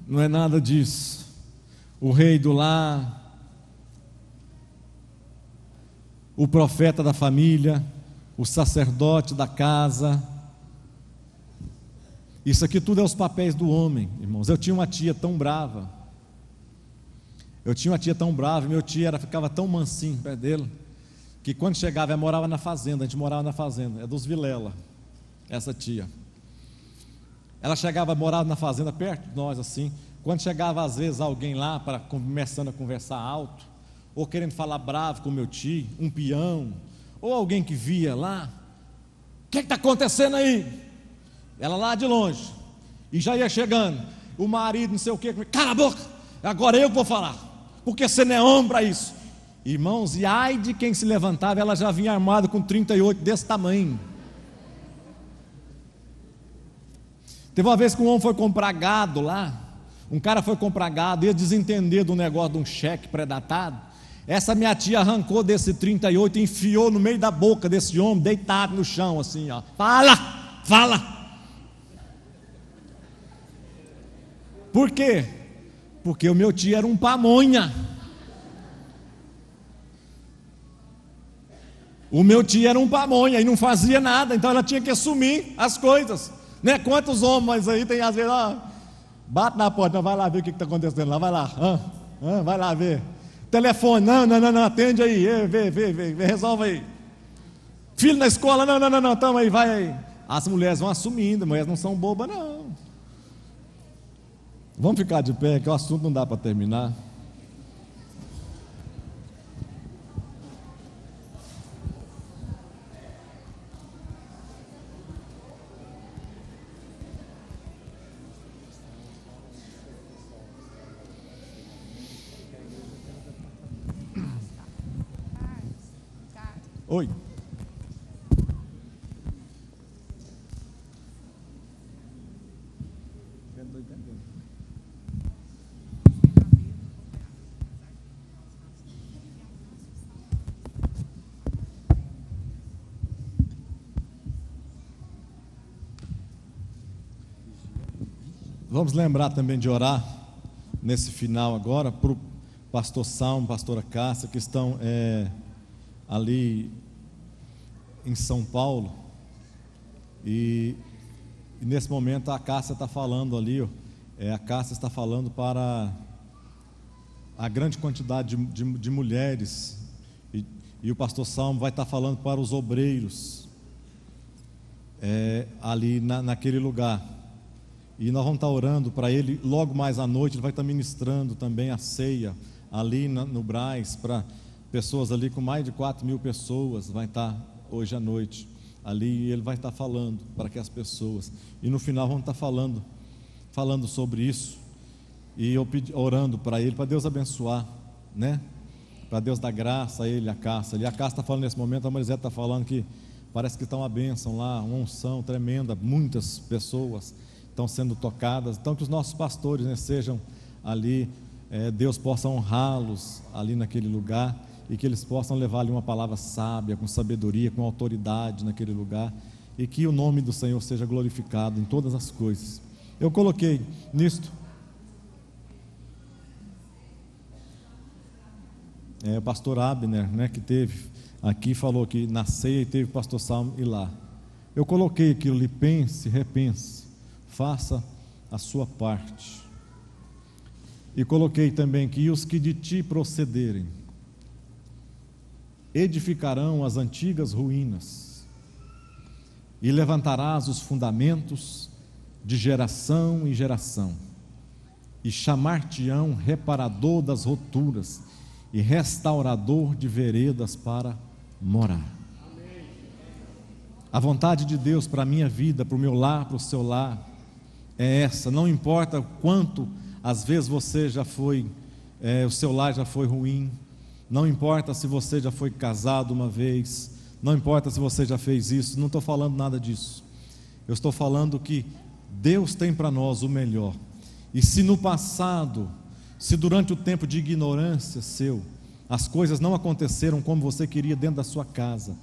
não é nada disso. O rei do lar, o profeta da família, o sacerdote da casa. Isso aqui tudo é os papéis do homem, irmãos. Eu tinha uma tia tão brava, e meu tio ficava tão mansinho perto dele, que quando chegava, ela morava na fazenda, a gente morava na fazenda, é dos Vilela, essa tia. Ela chegava, morava na fazenda perto de nós assim, quando chegava às vezes alguém lá, começando a conversar alto, ou querendo falar bravo com meu tio, um peão, ou alguém que via lá, o que está acontecendo aí? Ela lá de longe, e já ia chegando, o marido não sei o que, cala a boca, agora eu vou falar, porque você não é homem para isso. Irmãos, e ai de quem se levantava, ela já vinha armada com 38 desse tamanho. Teve uma vez que um homem foi comprar gado lá, um cara foi comprar gado, ia desentender do negócio de um cheque pré-datado. Essa minha tia arrancou desse 38 e enfiou no meio da boca desse homem, deitado no chão assim, ó. Fala! Por quê? Porque o meu tio era um pamonha. O meu tio era um pamonha e não fazia nada, então ela tinha que assumir as coisas, né? Quantos homens aí tem às vezes, bate na porta, vai lá ver o que está acontecendo lá, vai lá, vai lá ver. Telefone, não, atende aí, vê, resolve aí. Filho na escola, não, tamo aí, vai aí. As mulheres vão assumindo, mulheres não são bobas não. Vamos ficar de pé, que o assunto não dá para terminar. Oi. Vamos lembrar também de orar nesse final agora para o pastor Salmo, pastora Cássia, que estão ali em São Paulo, e nesse momento a Cássia está falando ali, a Cássia está falando para a grande quantidade de mulheres, e o pastor Salmo vai estar falando para os obreiros, ali naquele lugar, e nós vamos estar orando para ele. Logo mais à noite ele vai estar ministrando também a ceia ali no Brás, para pessoas ali, com mais de 4.000 pessoas, vai estar hoje à noite ali, e ele vai estar falando para que as pessoas, e no final vamos estar falando sobre isso, e eu orando para ele, para Deus abençoar, né? Para Deus dar graça a ele, a Cássia. E a Cássia está falando nesse momento, a Marisete está falando que parece que está uma bênção lá, uma unção tremenda, muitas pessoas estão sendo tocadas, então que os nossos pastores, né, sejam ali, Deus possa honrá-los ali naquele lugar, e que eles possam levar ali uma palavra sábia, com sabedoria, com autoridade naquele lugar, e que o nome do Senhor seja glorificado em todas as coisas. Eu coloquei nisto, o pastor Abner, né, que teve aqui, falou que na ceia e teve o pastor Salmo e lá. Eu coloquei aquilo ali, pense, repense, faça a sua parte. E coloquei também que os que de ti procederem edificarão as antigas ruínas, e levantarás os fundamentos de geração em geração, e chamar-te-ão reparador das roturas e restaurador de veredas para morar. A vontade de Deus para a minha vida, para o meu lar, para o seu lar, é essa. Não importa o quanto às vezes você já foi, o seu lar já foi ruim, não importa se você já foi casado uma vez, não importa se você já fez isso, não estou falando nada disso. Eu estou falando que Deus tem para nós o melhor. E se no passado, se durante o tempo de ignorância seu, as coisas não aconteceram como você queria dentro da sua casa.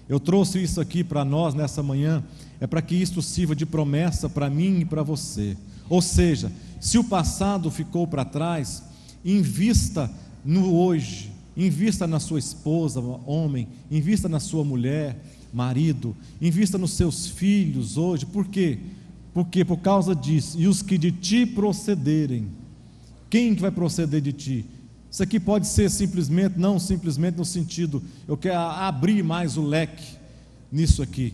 Eu trouxe isso aqui para nós nessa manhã, é para que isto sirva de promessa para mim e para você. Ou seja, se o passado ficou para trás, invista no hoje, invista na sua esposa, homem, invista na sua mulher, marido, invista nos seus filhos hoje. Por quê? Porque por causa disso, e os que de ti procederem. Quem que vai proceder de ti? Isso aqui pode ser simplesmente, não simplesmente no sentido, eu quero abrir mais o leque nisso aqui,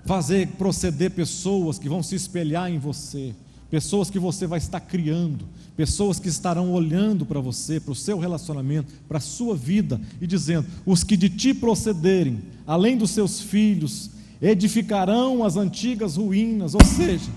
fazer proceder pessoas que vão se espelhar em você, pessoas que você vai estar criando, pessoas que estarão olhando para você, para o seu relacionamento, para a sua vida, e dizendo: os que de ti procederem, além dos seus filhos, edificarão as antigas ruínas. Ou seja,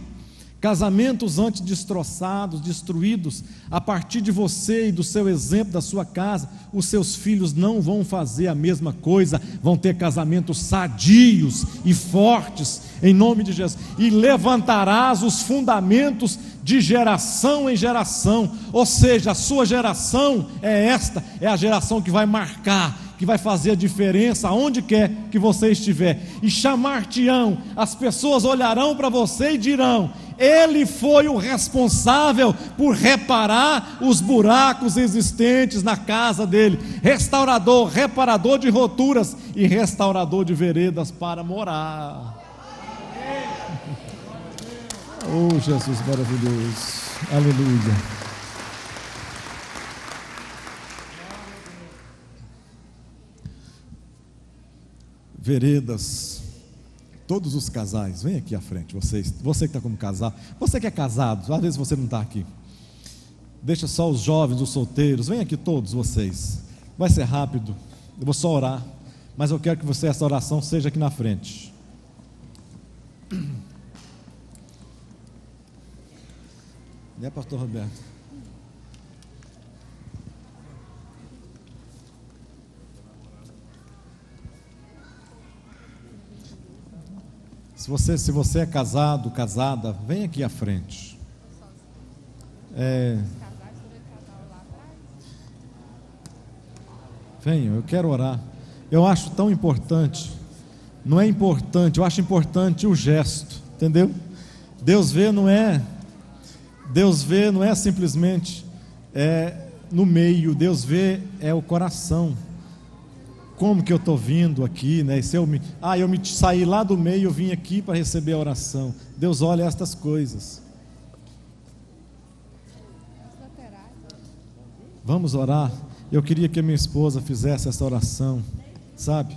casamentos antes destroçados, destruídos, a partir de você e do seu exemplo, da sua casa, os seus filhos não vão fazer a mesma coisa, vão ter casamentos sadios e fortes, em nome de Jesus, e levantarás os fundamentos de geração em geração. Ou seja, a sua geração é esta, é a geração que vai marcar, que vai fazer a diferença aonde quer que você estiver, e chamar-te-ão, as pessoas olharão para você e dirão: ele foi o responsável por reparar os buracos existentes na casa dele, restaurador, reparador de roturas e restaurador de veredas para morar.
Oh, Jesus maravilhoso, aleluia.
Veredas, todos os casais, vem aqui à frente, você que está como casado, você que é casado, às vezes você não está aqui, deixa só os jovens, os solteiros, vem aqui todos vocês, vai ser rápido, eu vou só orar, mas eu quero que essa oração seja aqui na frente. Né, pastor Roberto? Se você é casado, casada, vem aqui à frente. Venham, eu quero orar. Eu acho tão importante. Não é importante, eu acho importante o gesto, entendeu? Deus vê não é simplesmente no meio, Deus vê o coração. Como que eu estou vindo aqui, né? Eu me saí lá do meio, eu vim aqui para receber a oração. Deus olha estas coisas. Vamos orar. Eu queria que a minha esposa fizesse essa oração, sabe?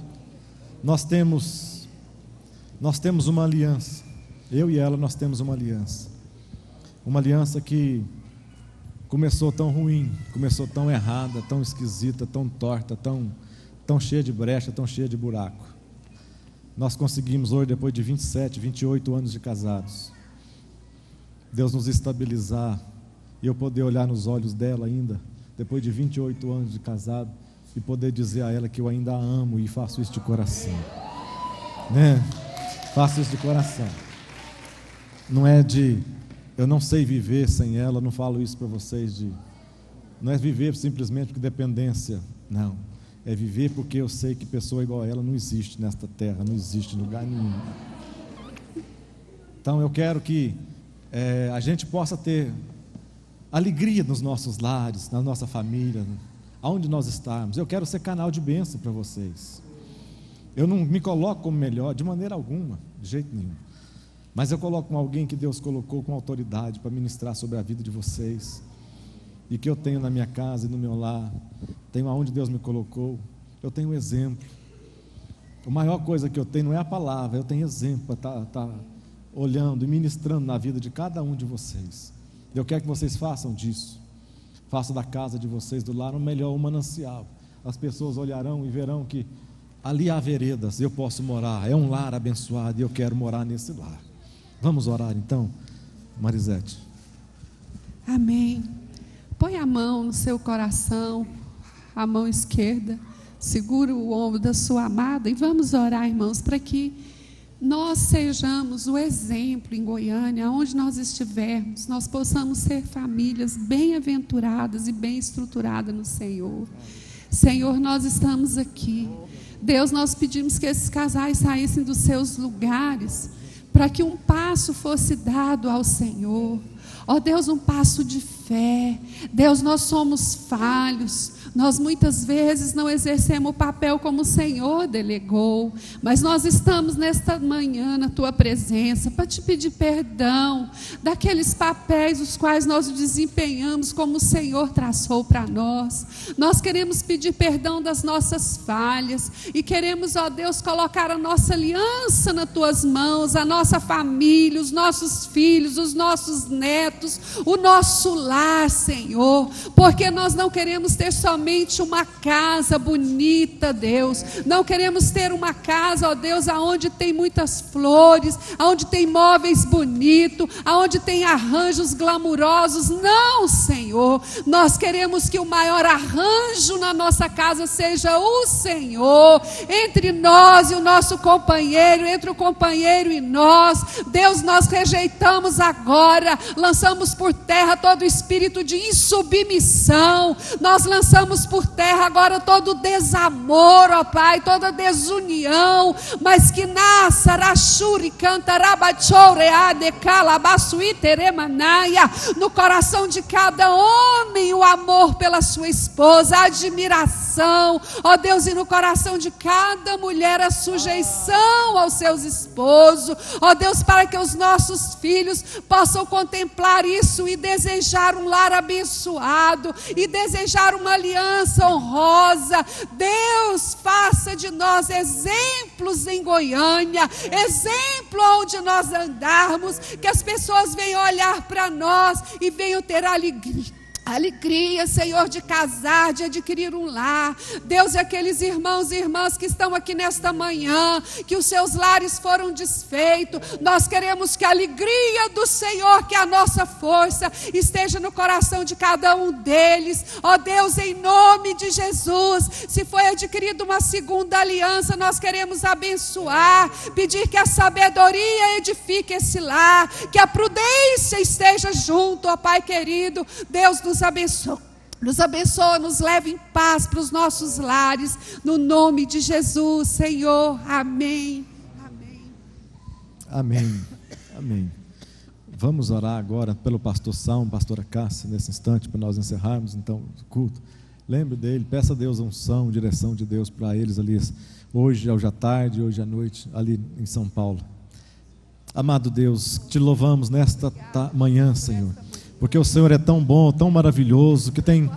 Nós temos uma aliança. Eu e ela, nós temos uma aliança. Uma aliança que começou tão ruim, começou tão errada, tão esquisita, tão torta, tão cheia de brecha, tão cheia de buraco. Nós conseguimos hoje, depois de 27, 28 anos de casados, Deus nos estabilizar, e eu poder olhar nos olhos dela ainda, depois de 28 anos de casado, e poder dizer a ela que eu ainda a amo, e faço isso de coração, né? Faço isso de coração. Não é eu não sei viver sem ela, não falo isso para vocês não é viver simplesmente por dependência, não. É viver porque eu sei que pessoa igual a ela não existe nesta terra, não existe em lugar nenhum. Então eu quero que a gente possa ter alegria nos nossos lares, na nossa família, aonde nós estarmos. Eu quero ser canal de bênção para vocês. Eu não me coloco como melhor, de maneira alguma, de jeito nenhum. Mas eu coloco com alguém que Deus colocou com autoridade para ministrar sobre a vida de vocês, e que eu tenho na minha casa e no meu lar, tenho aonde Deus me colocou, eu tenho um exemplo. A maior coisa que eu tenho não é a palavra, eu tenho exemplo para estar olhando e ministrando na vida de cada um de vocês. Eu quero que vocês façam disso, façam da casa de vocês, do lar, o melhor, um manancial. As pessoas olharão e verão que ali há veredas, eu posso morar, é um lar abençoado e eu quero morar nesse lar. Vamos orar então, Marisete.
Amém. Põe a mão no seu coração, a mão esquerda, segura o ombro da sua amada e vamos orar, irmãos, para que nós sejamos o exemplo em Goiânia, aonde nós estivermos, nós possamos ser famílias bem-aventuradas e bem estruturadas no Senhor. Senhor, nós estamos aqui. Deus, nós pedimos que esses casais saíssem dos seus lugares, para que um passo fosse dado ao Senhor. Ó Deus, um passo de fé. Deus, nós somos falhos. Nós muitas vezes não exercemos o papel como o Senhor delegou, mas nós estamos nesta manhã na Tua presença para Te pedir perdão daqueles papéis os quais nós desempenhamos como o Senhor traçou para nós. Nós queremos pedir perdão das nossas falhas e queremos, ó Deus, colocar a nossa aliança nas Tuas mãos, a nossa família, os nossos filhos, os nossos netos, o nosso lar, Senhor, porque nós não queremos ter somente uma casa bonita, Deus. Não queremos ter uma casa, ó Deus, aonde tem muitas flores, aonde tem móveis bonitos, aonde tem arranjos glamurosos. Não, Senhor. Nós queremos que o maior arranjo na nossa casa seja o Senhor, entre nós e o nosso companheiro, entre o companheiro e nós. Deus, nós rejeitamos agora, lançamos por terra todo espírito de insubmissão. Nós lançamos por terra agora todo desamor, ó Pai, toda desunião, mas que nasça Rachuri Cantarabachoreade Calabassuiteremanaya no coração de cada homem, o amor pela sua esposa, a admiração, ó Deus, e no coração de cada mulher a sujeição aos seus esposos, ó Deus, para que os nossos filhos possam contemplar isso e desejar um lar abençoado e desejar uma aliança honrosa. Deus, faça de nós exemplos em Goiânia, exemplo onde nós andarmos, que as pessoas venham olhar para nós e venham ter alegria, Senhor, de casar, de adquirir um lar. Deus, e aqueles irmãos e irmãs que estão aqui nesta manhã, que os seus lares foram desfeitos, nós queremos que a alegria do Senhor, que é a nossa força, esteja no coração de cada um deles. Ó Deus, em nome de Jesus, se foi adquirida uma segunda aliança, nós queremos abençoar, pedir que a sabedoria edifique esse lar, que a prudência esteja junto, ó Pai querido. Deus, nos abençoa, nos leve em paz para os nossos lares, no nome de Jesus, Senhor. Amém. Amém.
Amém. Amém. Vamos orar agora pelo pastor Salmo, pastora Cássia, nesse instante, para nós encerrarmos então o culto. Lembre dele, peça a Deus a unção, direção de Deus para eles ali, hoje à tarde, hoje à noite, ali em São Paulo. Amado Deus, te louvamos nesta manhã, Senhor, porque o Senhor é tão bom, tão maravilhoso, que tem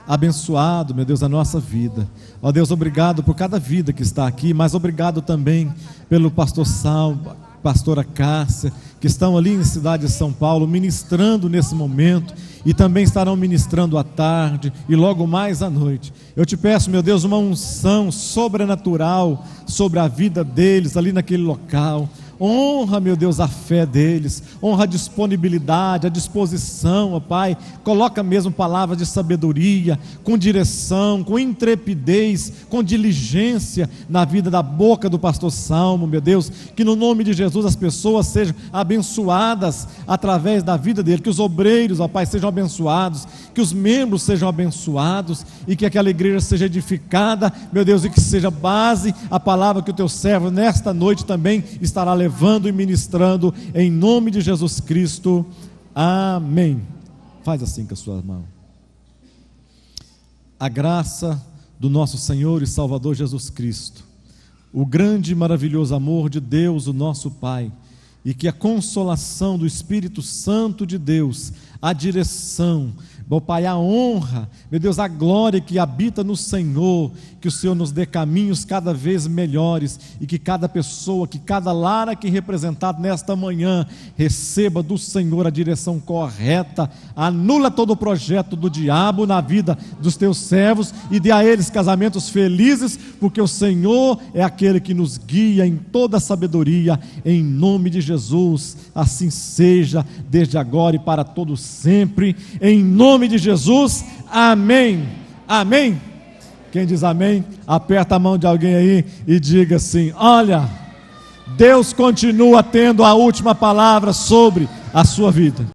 abençoado, meu Deus, a nossa vida. Ó Deus, obrigado por cada vida que está aqui, mas obrigado também pelo pastor Salmo, pastora Cássia, que estão ali na cidade de São Paulo, ministrando nesse momento, e também estarão ministrando à tarde, e logo mais à noite. Eu te peço, meu Deus, uma unção sobrenatural sobre a vida deles, ali naquele local. Honra, meu Deus, a fé deles, honra a disponibilidade, a disposição, ó Pai. Coloca mesmo palavras de sabedoria, com direção, com intrepidez, com diligência na vida da boca do pastor Salmo, meu Deus. Que no nome de Jesus as pessoas sejam abençoadas através da vida dele, que os obreiros, ó Pai, sejam abençoados, que os membros sejam abençoados e que aquela igreja seja edificada, meu Deus, e que seja base a palavra que o teu servo nesta noite também estará levando e ministrando, em nome de Jesus Cristo. Amém. Faz assim com a sua mão. A graça do nosso Senhor e Salvador Jesus Cristo, o grande e maravilhoso amor de Deus, o nosso Pai, e que a consolação do Espírito Santo de Deus, a direção, meu Pai, a honra, meu Deus, a glória que habita no Senhor, que o Senhor nos dê caminhos cada vez melhores, e que cada pessoa, que cada lar aqui representado nesta manhã, receba do Senhor a direção correta, anula todo o projeto do diabo na vida dos teus servos, e dê a eles casamentos felizes, porque o Senhor é aquele que nos guia em toda a sabedoria, em nome de Jesus, assim seja, desde agora e para todo sempre, em nome de Jesus, amém, amém. Quem diz amém, aperta a mão de alguém aí e diga assim: olha, Deus continua tendo a última palavra sobre a sua vida.